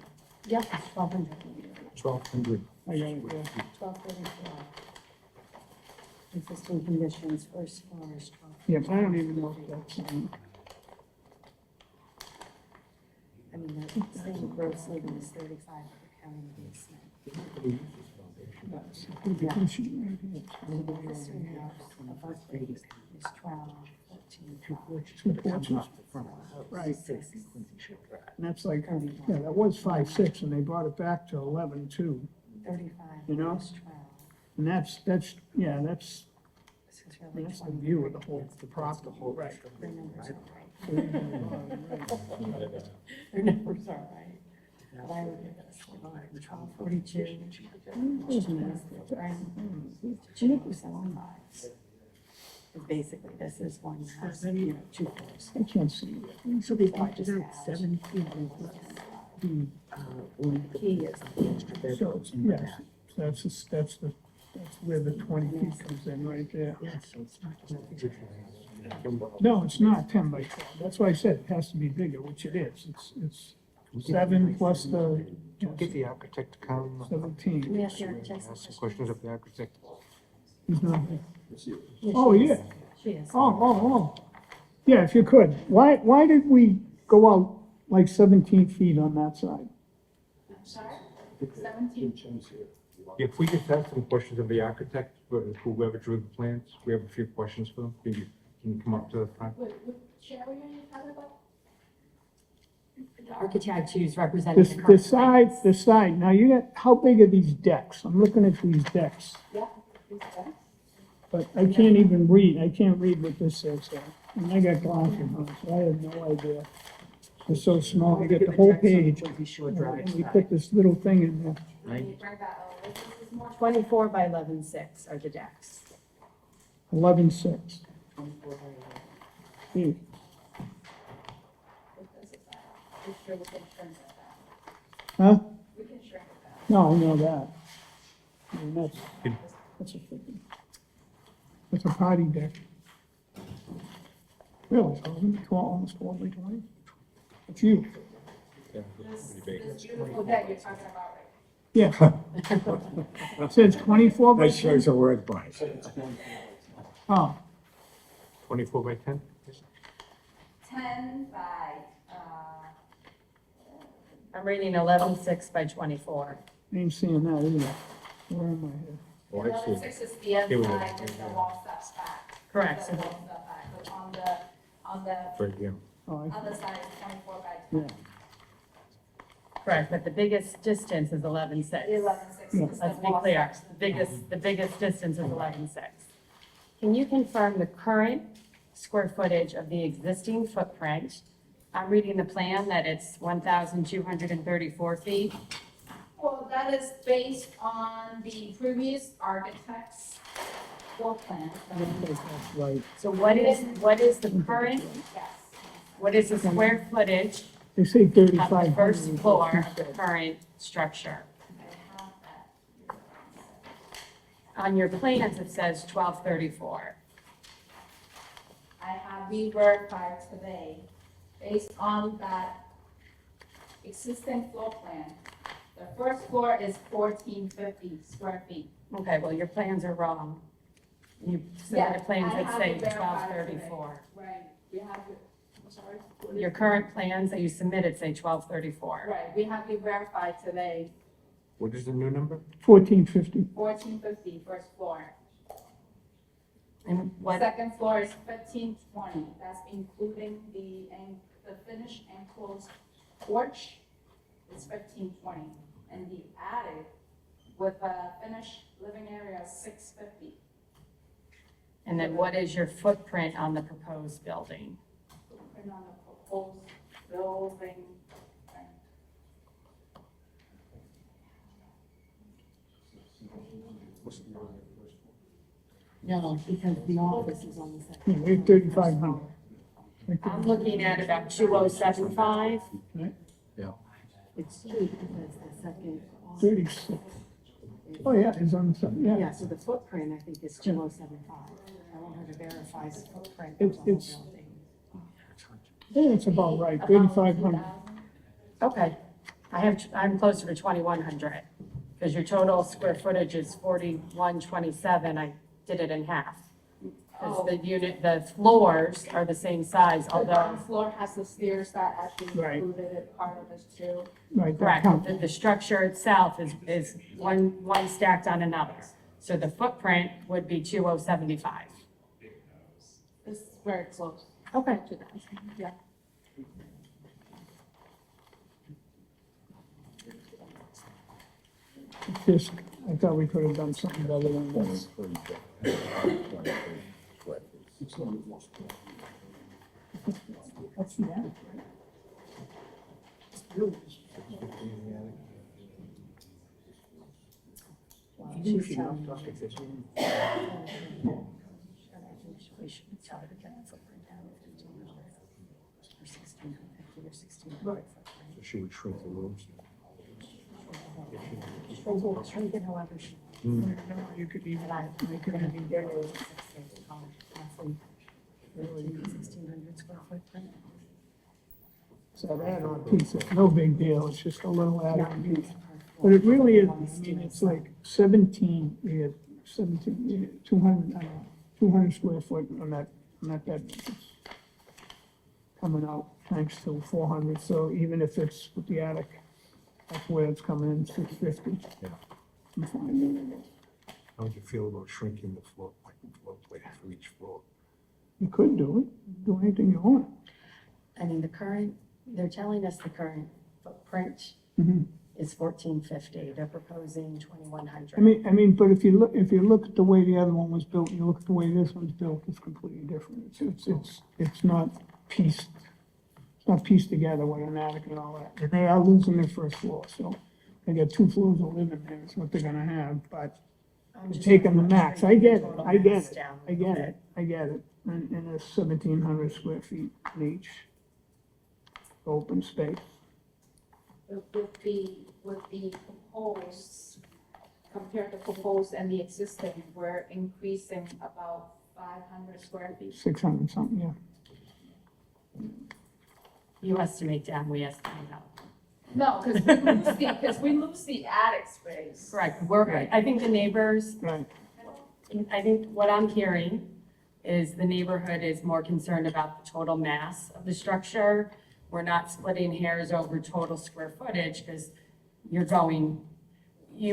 Yep, it's 1,200. 1,200. I got it, yeah. 1,234. Existing conditions, first floor is 12. Yeah, but I don't even know if that's, I mean, the same gross living is 35 for counting the basement. that's a good addition right here. This one has above grade is 12, 14, 12. 2 porches. Right. And that's like, yeah, that was 5'6", and they brought it back to 11 too. 35 You know? minus 12. And that's, yeah, that's This is really the 20. view of the whole, the property. Right. Their numbers are right. Their numbers are right. But I look at this, 1242. Basically, this is one house, 2 floors. I can't see it. So they pointed out 7 feet. The key is the extra So, bedrooms. yes, that's where the 20 feet comes in, right there. Yeah, so it's not. No, it's not 10 by 12. That's why I said it has to be bigger, which it is. It's 7 plus the, Get the architect to come. 17. We have the architects. Ask some questions of the architect. He's not here. Yeah, Oh, she is. yeah. She is. Oh. Yeah, if you could. Why did we go out like 17 feet on that side? I'm sorry? 17. If we just ask some questions of the architect, whoever drew the plans, we have a few questions for them. Can you come up to the front? Wait, what Sherry are you talking about? The architect who's representing the The current side, plans. the side. Now you got, how big are these decks? I'm looking at these decks, Yeah, is that? but I can't even read. I can't read what this says here. And I got glasses on, so I have no idea. They're so small. You get the whole page. Quincy Shore And Drive we side, put this little thing in there. right? Bring that over. This is more 24 by 11.6 are the decks. 11.6. Hmm. We sure we can shrink it down. Huh? We can shrink it down. No, I know that. I mean, that's a freaking, that's a party deck. Really, so isn't it 12, almost 12 by 20? It's you. This beautiful deck you're talking about right Yeah. It says 24 by 20? a word by. Oh, 24 by 10? 10 by, I'm reading 11.6 by 24. I ain't seeing that either. Where am I here? Oh, I see. 11.6 is the Here we go. inside with the wall setback. Correct, The so wall setback, but on the Right here. Oh, I- other side is 24 by 20. Correct, but the biggest distance is 11.6. 11.6 Yeah. is Let's the be wall clear, section. the biggest distance is 11.6. Can you confirm the current square footage of the existing footprint? I'm reading the plan that it's 1,234 feet. Well, that is based on the previous architect's floor plan. That's right. So what is the current, Yes. what is the square footage They say of the 3,500. first floor of the current structure? I have that. On your plans, it says 1,234. I have re-verified today, based on that existing floor plan. The first floor is 1,450 square feet. Okay, well, your plans are wrong. You Yeah, submitted plans I that have say it verified 1,234. Right, we have it, I'm sorry? Your current plans that you submitted say 1,234. Right, we have it verified today, What is the new number? 1,450. 1,450 first floor. And what, Second floor is 1,520, that's including the finished enclosed porch is 1,520. And the attic with a finished living area is 650. and then what is your footprint on the proposed building? And on the proposed building, No, because the office is on the Yeah, second. we're 3,500. I'm looking at about 2,075. Yeah. It's true because the second. 36. Oh, yeah, it's on the side, Yeah, yeah. so the footprint, I think, is 2,075. I want her to verify the footprint It's- of the whole it's- building. Yeah, it's about right, 3,500. Okay, I'm closer to 2,100, because your total square footage is 4,127, I did it in half. Because the floors are the same size, the although, ground floor has the stairs that actually Right. included it part of this too. Right, that correct, counts. the structure itself is one stacked on another. So the footprint would be 2,075. This is very close. Okay. To that, yeah. Just, I thought we could have done something better than this. That's the attic, right? She's telling me. We should tell her to get the footprint down to 1,500 or 1,650 or 1,600 footprint. So she would shrink the rooms. Shrink it however she. No, you could even, But I make it even there bigger. is roughly 1,600 square footprint. So that on piece, it's no big deal, it's just a little add-on piece. But it really is, I mean, it's like 17, we had 17, we had 200, I don't know, 200 square foot on that bedroom. It's coming out thanks to 400, so even if it's with the attic, that's where it's coming in, 650. Yeah. I'm fine with it. How would you feel about shrinking the floor plate for each floor? You could do it, do anything you want. I mean, they're telling us the current footprint Mhm. is 1,450. They're proposing 2,100. I mean, but if you look at the way the other one was built, you look at the way this one's built, it's completely different. It's not pieced together with an attic and all that. And they are losing their first floor, so they got 2 floors of living there, is what they're gonna have, but I'm just taking the trying to max, shrink I get it, the total I get mass it, down a I little get bit. it, I get it. And it's 1,700 square feet in each open space. With the proposed, compared to proposed and the existing, we're increasing about 500 square feet. 600 something, yeah. You estimate down, we estimate up. No, because we lose the attic space. Correct. Right. I think the neighbors, Right. I think what I'm hearing is the neighborhood is more concerned about the total mass of the structure. We're not splitting hairs over total square footage because you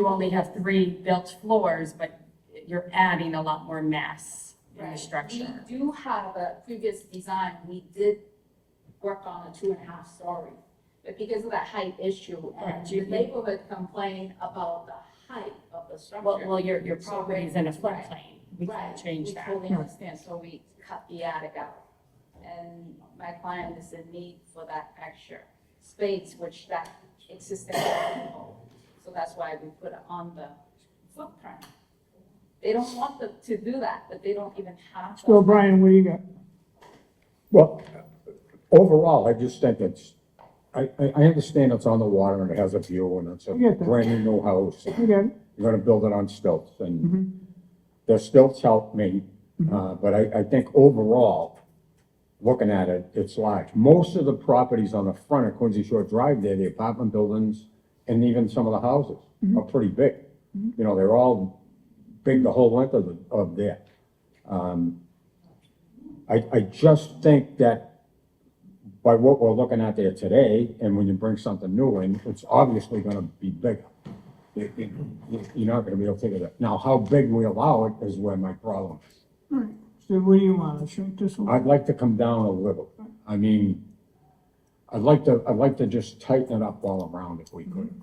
only have 3 built floors, but you're adding a lot more mass in the Right. structure. We do have a previous design, we did work on a 2.5 story. But because of that height issue, and Right. the neighborhood complained about the height of the structure. Well, your So property's we- in a right. floodplain. We can't Right, change we that. totally understand, so we cut the attic out. And my client is in need for that extra space, which that existing doesn't hold. So that's why we put it on the footprint. They don't want to do that, but they don't even have. So Brian, what do you got? Well, overall, I just think I understand it's on the water and it has a view and it's a I get that. brand new house. You got it? You're gonna build it on stilts Mhm. and the stilts help me, but I think overall, looking at it, it's large. Most of the properties on the front of Quincy Shore Drive there, the apartment buildings and even some of the houses are pretty big. You know, they're all big the whole length of there. I just think that by what we're looking at there today, and when you bring something new in, it's obviously gonna be bigger. You're not gonna be able to take it up. Now, how big we allow it is where my problem is. All right, so what do you want, to shrink this a little? I'd like to come down a little. I mean, I'd like to just tighten it up all around if we could.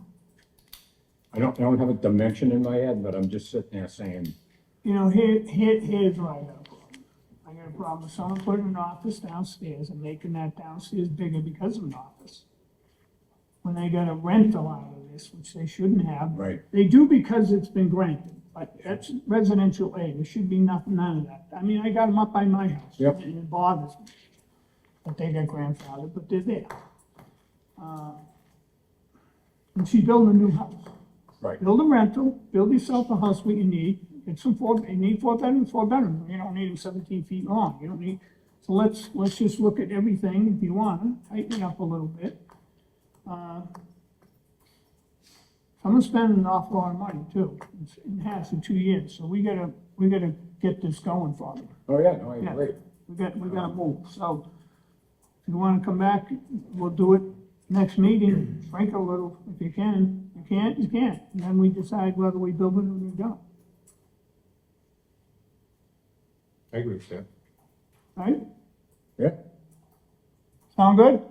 I don't have a dimension in my head, but I'm just sitting there saying, You know, here's why I got a problem. I got a problem with someone putting an office downstairs and making that downstairs bigger because of an office. When they got a rental out of this, which they shouldn't have. right, They do because it's been granted, but that's residential A, there should be none of that. I mean, I got them up by my house. Yep. And it bothers me that they got grandfathered, but they're there. And she's building a new house. right. Build a rental, build yourself a house what you need, get some you need 4 bedrooms, you don't need them 17 feet long, you don't need, so let's just look at everything if you wanna, tighten it up a little bit. Someone's spending an awful lot of money too, it has in 2 years, so we gotta get this going for them. Oh, yeah, no, I Yeah. agree. We gotta move, so if you wanna come back, we'll do it next meeting, shrink a little if you can. You can't, you can't, and then we decide whether we build it or we don't, I agree with that. right? Yeah, Sound good?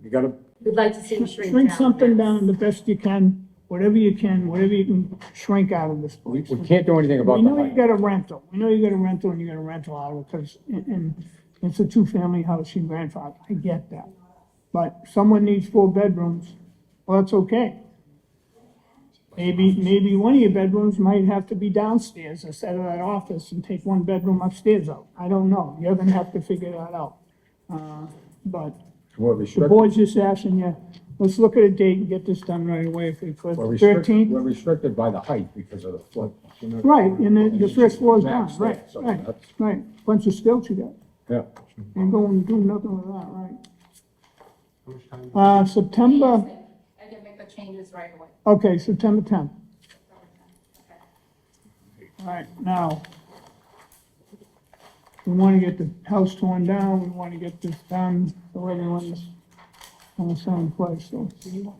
you gotta, We'd like to see you shrink Shrink down something mass. down the best you can, whatever you can shrink out of this we place. can't do anything about We the know you height. got a rental, we know you got a rental and you got a rental out of it, because, and it's a 2-family house, your grandfather, I get that. But someone needs 4 bedrooms, well, that's okay. Maybe one of your bedrooms might have to be downstairs instead of that office and take 1 bedroom upstairs out. I don't know, you're gonna have to figure that out. But We're the restricted, board's just asking you, let's look at a date and get this done right away if we could. we're restricted, 13th? we're restricted by the height because of the flood. Right, and the first floor is done, Max right, that, so right, that's- right. Bunch of stilts you got. Yeah, Ain't going to do nothing with that, right? September, I can make the changes right away. okay, September 10th. All right, now, we want to get the house torn down, we want to get this done, so everyone's on the same place, so So you want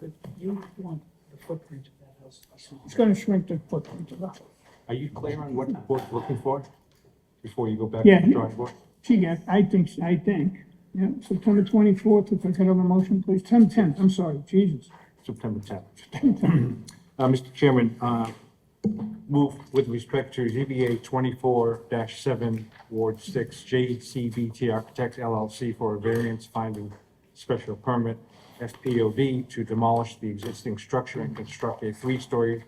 the footprint of that house to be smaller. it's gonna shrink the footprint of the house. Are you clear on what the board's looking for before you go back Yeah. to the drawing board? She got, I think, yeah, September 24th, if I could have a motion, please, 10/10, I'm sorry, Jesus. September 10th. Mr. Chairman, move with respect to ZBA 24-7, Ward 6, JCBT Architects LLC for a variance finding special permit, FPOD, to demolish the existing structure and construct a 3-story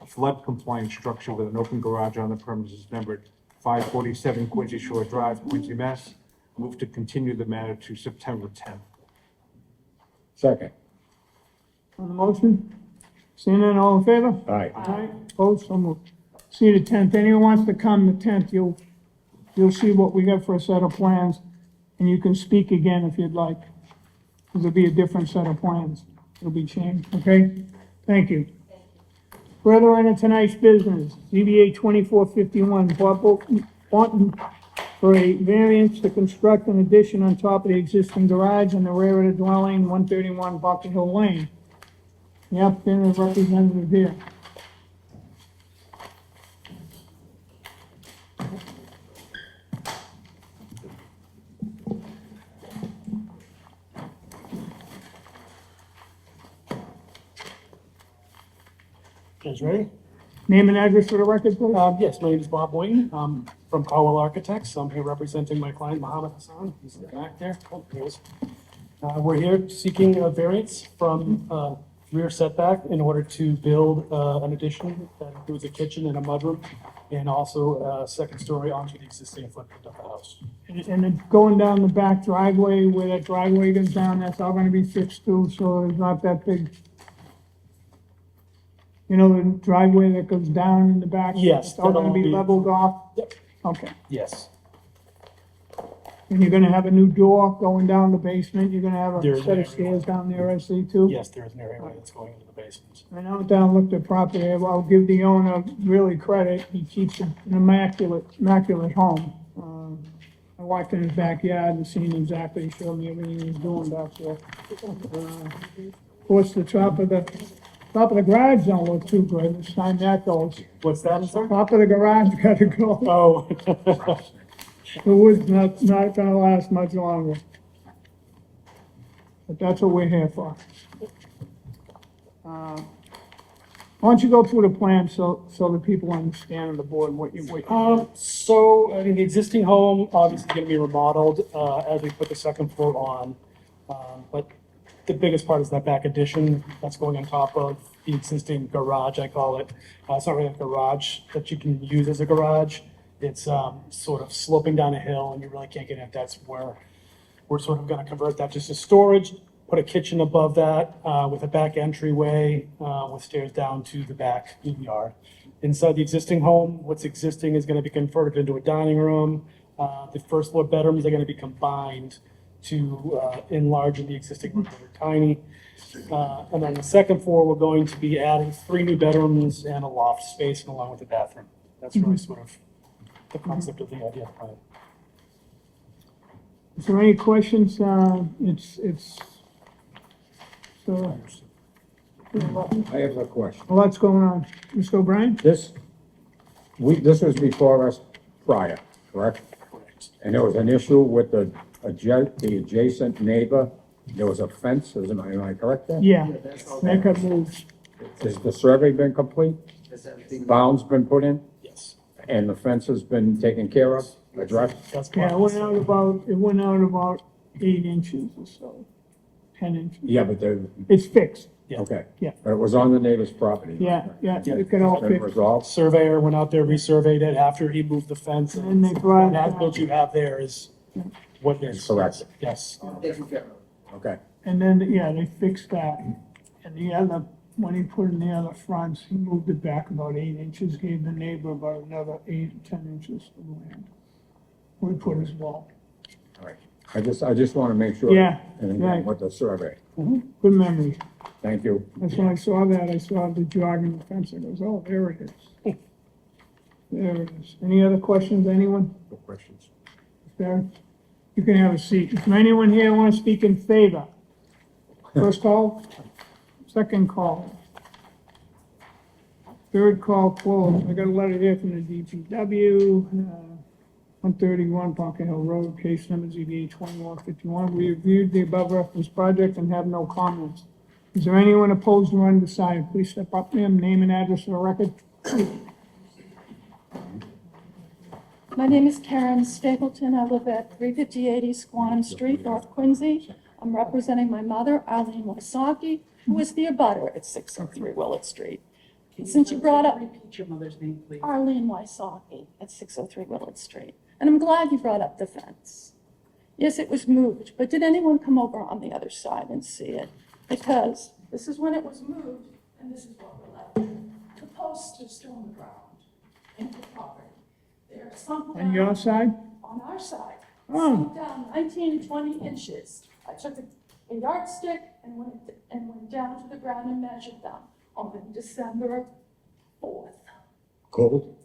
flood-compliant structure with an open garage on the premises numbered 547 Quincy Shore Drive, Quincy, Mass. Move to continue the matter to September 10th. second, On the motion? Seeing none, all in favor? aye. Aye. Opposed, so moved. See the 10th, anyone wants to come the 10th, you'll see what we got for a set of plans, and you can speak again if you'd like. Because it'll be a different set of plans, it'll be changed, okay? Thank you. Further into tonight's business, ZBA 2451, Bob Bonton for a variance to construct an addition on top of the existing garage in the rear of the dwelling, 131 Bucket Hill Lane. The applicant and representative here. Guys ready? Name and address for the record, please. Yes, my name is Bob Boynton. I'm from Caldwell Architects. I'm here representing my client, Mohammed Hassan. He's in the back there. Oh, there he is. We're here seeking a variance from rear setback in order to build an addition that includes a kitchen and a mudroom, and also a second story onto the existing footprint of the house. And then going down the back driveway, where that driveway goes down, that's all gonna be fixed too, so it's not that big. You know, the driveway that goes down in the back? Yes, It's all gonna that'll be be- leveled off? Yep. Okay. Yes. And you're gonna have a new door going down the basement, you're gonna have There a is set an of stairs down there, I see too? Yes, there is an area that's going into the basement. I went down, looked at property, I'll give the owner really credit, he keeps an immaculate home. I walked in his backyard and seen exactly, he showed me everything he was doing back there. Of course, the top of the garage don't look too good, it's time that goes. What's that, sir? Top of the garage gotta go, Oh. the wood's not gonna last much longer. But that's what we're here for. Why don't you go through the plan so the people understand on the board what you. So, I mean, the existing home obviously gonna be remodeled, as we put the second floor on. But the biggest part is that back addition that's going on top of the existing garage, I call it. It's not really a garage that you can use as a garage. It's, sort of sloping down a hill and you really can't get in. That's where we're sort of gonna convert that just to storage, put a kitchen above that, with a back entryway, with stairs down to the back yard. Inside the existing home, what's existing is gonna be converted into a dining room. The first floor bedrooms are gonna be combined to enlarge the existing rooms that are tiny. And then the second floor, we're going to be adding 3 new bedrooms and a loft space along with the bathroom. That's really sort of the concept of the idea behind it. Is there any questions? So. I have a question. A lot's going on. Mr. O'Brien? This was before us prior, correct? Correct. And there was an issue with the adjacent neighbor. There was a fence, am I correct there? Yeah, that got moved. Has the survey been complete? Bounds been put in? Yes. And the fence has been taken care of, addressed? That's Yeah, part it went out about 8 inches or so, 10 inches. Yeah, but It's fixed. Yeah. okay. Yeah. But it was on the neighbor's property? Yeah, it got all Been fixed. resolved? Surveyor went out there, resurveyed it after he moved the fence. And they brought it that down. build you have there is what it is. Correct. Yes. Okay. And then, yeah, they fixed that. And the other, when he put in the other fronts, he moved it back about 8 inches, gave the neighbor about another 8, 10 inches of land. We put his wall. All right. I just want to make sure. Yeah, And right. with the survey. Good memory. Thank you. That's when I saw that, I saw the jog in the fence, I goes, oh, there it is. There it is. Any other questions, anyone? No questions. There? You can have a seat. Is there anyone here want to speak in favor? First call, second call. Third call closed. I got a letter here from the DPW, 131 Bunker Hill Road, case number ZBA 2151. We reviewed the above referenced project and have no comments. Is there anyone opposed or undecided? Please step up, ma'am, name and address for the record. My name is Karen Stapleton. I live at 358 East Squantum Street, North Quincy. I'm representing my mother, Arlene Wysocki, who is the abutter at 603 Willett Street. Since you brought up Repeat your mother's name, please. Arlene Wysocki at 603 Willett Street. And I'm glad you brought up the fence. Yes, it was moved, but did anyone come over on the other side and see it? Because this is when it was moved, and this is what we're left. The posts are still on the ground in the property. They're sunk down. On your side? On our side. Oh. Sunk down 19, 20 inches. I took a yardstick and went down to the ground and measured them on December 4th. Cold?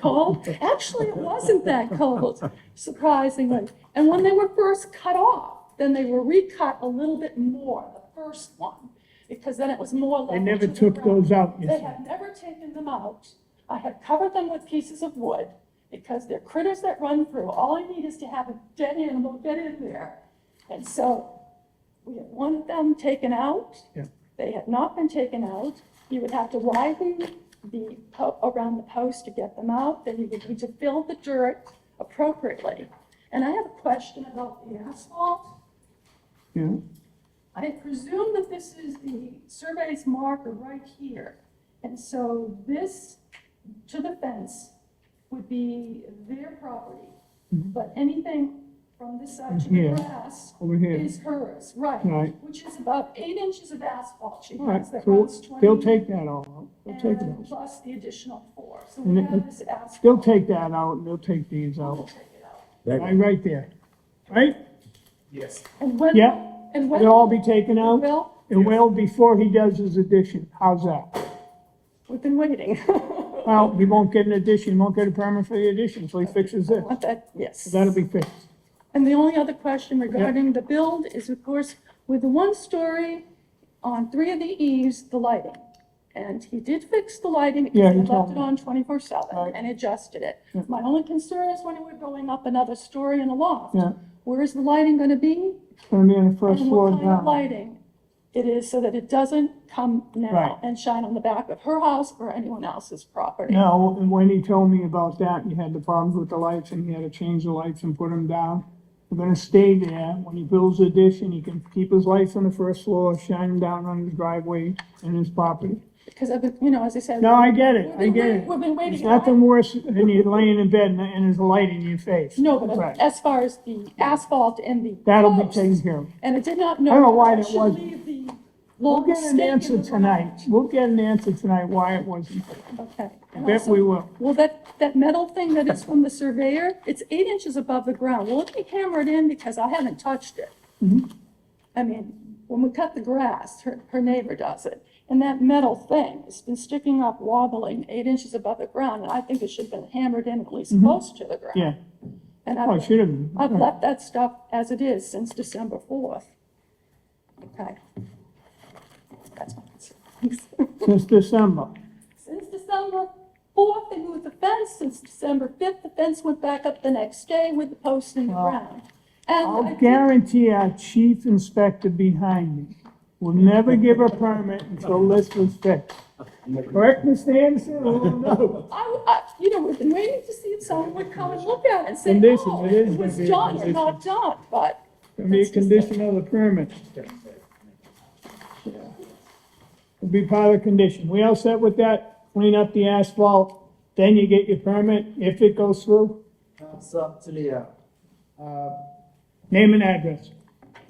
Cold? Actually, it wasn't that cold, surprisingly. And when they were first cut off, then they were recut a little bit more, the first one, because then it was more level They never to the took ground. those out, you They said. have never taken them out. I have covered them with pieces of wood because they're critters that run through. All I need is to have a dead animal get in there. And so we have wanted them taken out. Yeah. They have not been taken out. You would have to widen the, around the post to get them out, then you would need to fill the dirt appropriately. And I have a question about the asphalt. Yeah, I presume that this is the survey's marker right here. And so this to the fence would be their property. But anything from this side to the Here. grass over here. is hers, right? Right. Which is about 8 inches of asphalt she All right, has that so runs 20. they'll take that all out. They'll take it And out. plus the additional 4. So And we it- have this asphalt. They'll take that out, and they'll take these out. Right there, right? Yes. And when? Yeah, And when? it'll all be taken out? Will? It will before he does his addition. How's that? We've been waiting. Well, he won't get an addition, he won't get a permit for the addition, so he fixes this. Want that, yes. That'll be fixed. And the only other question regarding the build is, of course, with the 1-story on 3 of the eaves, the lighting. And he did fix the lighting Yeah, because he he told left it me. on 24/7 and adjusted it. Yeah. My only concern is when we're going up another story in a loft. Yeah. Where is the lighting gonna be? It's gonna be on the first And floor what kind of down. lighting it is so that it doesn't come Right. now and shine on the back of her house or anyone else's property. No, and when he told me about that, you had the problems with the lights, and he had to change the lights and put them down. We're gonna stay there. When he builds the addition, he can keep his lights on the first floor, shine them down on his driveway and his property. Because I've been, you know, as I said. No, I get it, we've I been get wait- it. We've been waiting. There's nothing worse than you laying in bed and there's a light in your face. No, but Right. as far as the asphalt and the That'll be posts, taken care of. and I did not I don't know know why that I that should wasn't. leave the We'll long get an stake in answer the tonight. garage. We'll get an answer tonight why it wasn't. Okay. I And bet also, we will. Well, that metal thing that is from the surveyor, it's 8 inches above the ground. Will it be hammered in because I haven't touched it? Mm-hmm. I mean, when we cut the grass, her neighbor does it. And that metal thing has been sticking up, wobbling 8 inches above the ground, and I think it should have been hammered in at least close to the ground. Yeah. And Oh, it should have been. I've left that stuff as it is since December 4th. Okay. That's my concern. Since December. Since December 4th, they moved the fence. Since December 5th, the fence went back up the next day with the post in the ground. And I I'll did- guarantee our chief inspector behind me will never give a permit until this was fixed. Correct, Mr. Anderson? Oh, no. you know, we've been waiting to see if someone would come and look at it and say, Condition, oh, it is it was gonna be a done or condition. not done, but It'll be a condition of the permit. It'll be part of the condition. We all set with that? Clean up the asphalt, then you get your permit if it goes through? So actually, Name and address.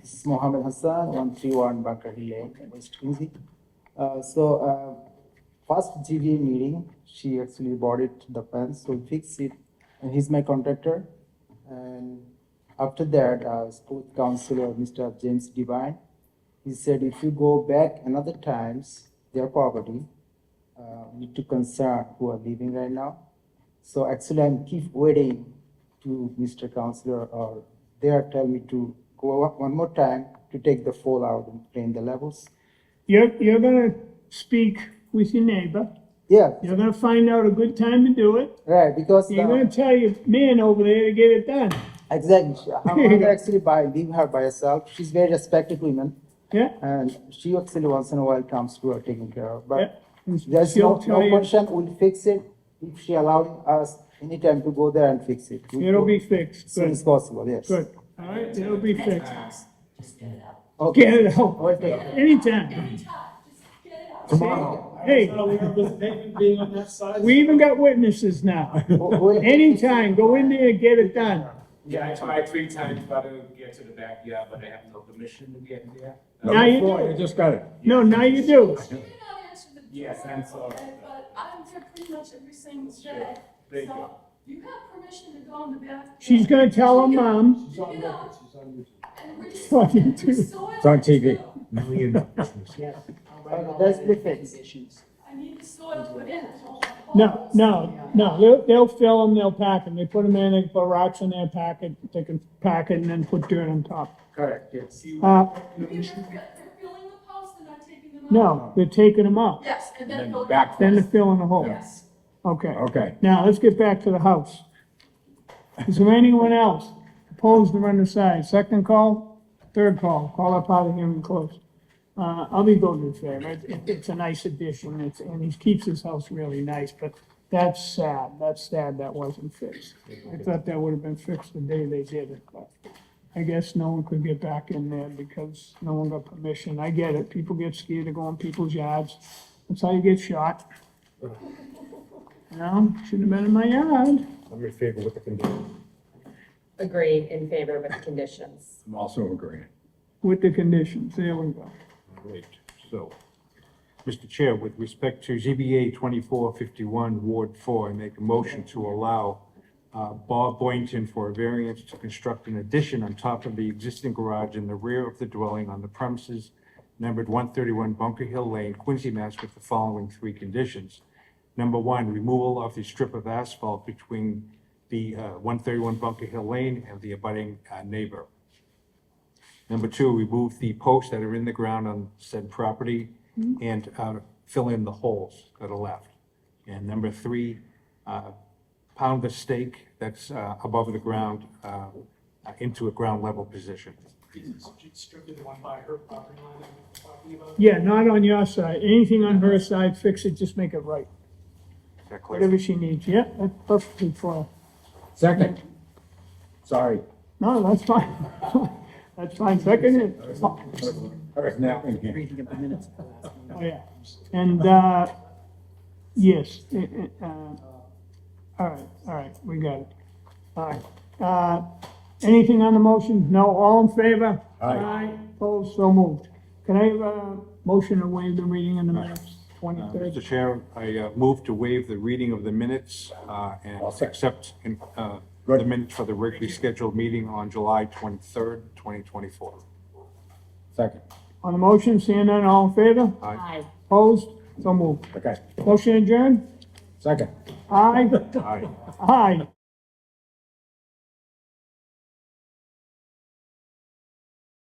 this is Mohammed Hassan, 131 Bunker Hill Lane, West Quincy. First GVA meeting, she actually bought it, the fence, so we fixed it, and he's my contractor. And after that, I spoke with Councilor Mr. James Devine. He said if you go back another times, their property, need to concern who are living right now. So actually, I'm keep waiting to Mr. Councilor or they are telling me to go one more time to take the fall out and clean the levels. You're gonna speak with your neighbor. Yeah. You're gonna find out a good time to do it. Right, because You're gonna tell your man over there to get it done. exactly, I'm gonna actually leave her by herself. She's very respected woman. Yeah. And she actually once in a while comes to her taking care of, Yeah. but there's She'll no tell you- question, we'll fix it if she allowing us anytime to go there and fix it. We'll It'll go be fixed. as soon Good. as possible, yes. Good. All right, it'll be fixed. Okay. Get it out. We'll take it. Anytime. Tomorrow. Hey, Being on that side. we even got witnesses now. Anytime, go in there and get it done. Yeah, I tried 3 times to try to get to the backyard, but I have no permission to get there. Now you do. You just got it. No, now you do. Yes, I'm sorry. But I'm here pretty much every single day. Thank you. So you have permission to go in the back. She's gonna tell her mom. She's on record. And It's on YouTube. It's on TV. That's the fix. I need the soil put in. No, they'll fill them, they'll pack them. They put them in, they put rocks in there, pack it, they can pack it and then put dirt on top. Correct, yes. They're filling the posts and not taking them out? No, they're taking them up. Yes, and then Then they'll. back- Then they're filling the hole. Yes. Okay. Okay. Now, let's get back to the house. Is there anyone else opposed or undecided? Second call, third call, call up out of here and close. I'll be voting in favor. It's a nice addition, and he keeps his house really nice, but that's sad. That's sad that wasn't fixed. I thought that would have been fixed the day they did it, but I guess no one could get back in there because no one got permission. I get it. People get scared to go in people's yards. That's how you get shot. No, shouldn't have been in my yard. I'm in favor with the condition. Agreed, in favor with the conditions. I'm also agreeing. With the conditions, there we go. Great, so, Mr. Chair, with respect to ZBA 2451, Ward 4, I make a motion to allow Bob Boynton for a variance to construct an addition on top of the existing garage in the rear of the dwelling on the premises numbered 131 Bunker Hill Lane, Quincy, Mass, with the following three conditions. Number one, removal of the strip of asphalt between the 131 Bunker Hill Lane and the abutting neighbor. Number two, remove the posts that are in the ground on said property and fill in the holes that are left. And number three, pound the stake that's above the ground into a ground level position. Strictly the one by her property line that we're talking about? Yeah, not on your side. Anything on her side, fix it, just make it right. Is that clear? Whatever she needs. Yeah, that's perfectly fine. Second. Sorry. No, that's fine. That's fine. Second it. I was napping here. Reading of the minutes. Oh, yeah. And, yes, all right, we got it. All right. Anything on the motion? No, all in favor? Aye. Opposed, so moved. Can I have a motion to waive the reading in the minutes, 23rd? Mr. Chair, I move to waive the reading of the minutes and accept the minutes for the regularly scheduled meeting on July 23rd, 2024. Second. On the motion, seeing none, all in favor? Aye. Opposed, so moved. Okay. Motion adjourned? Second. Aye? Aye. Aye.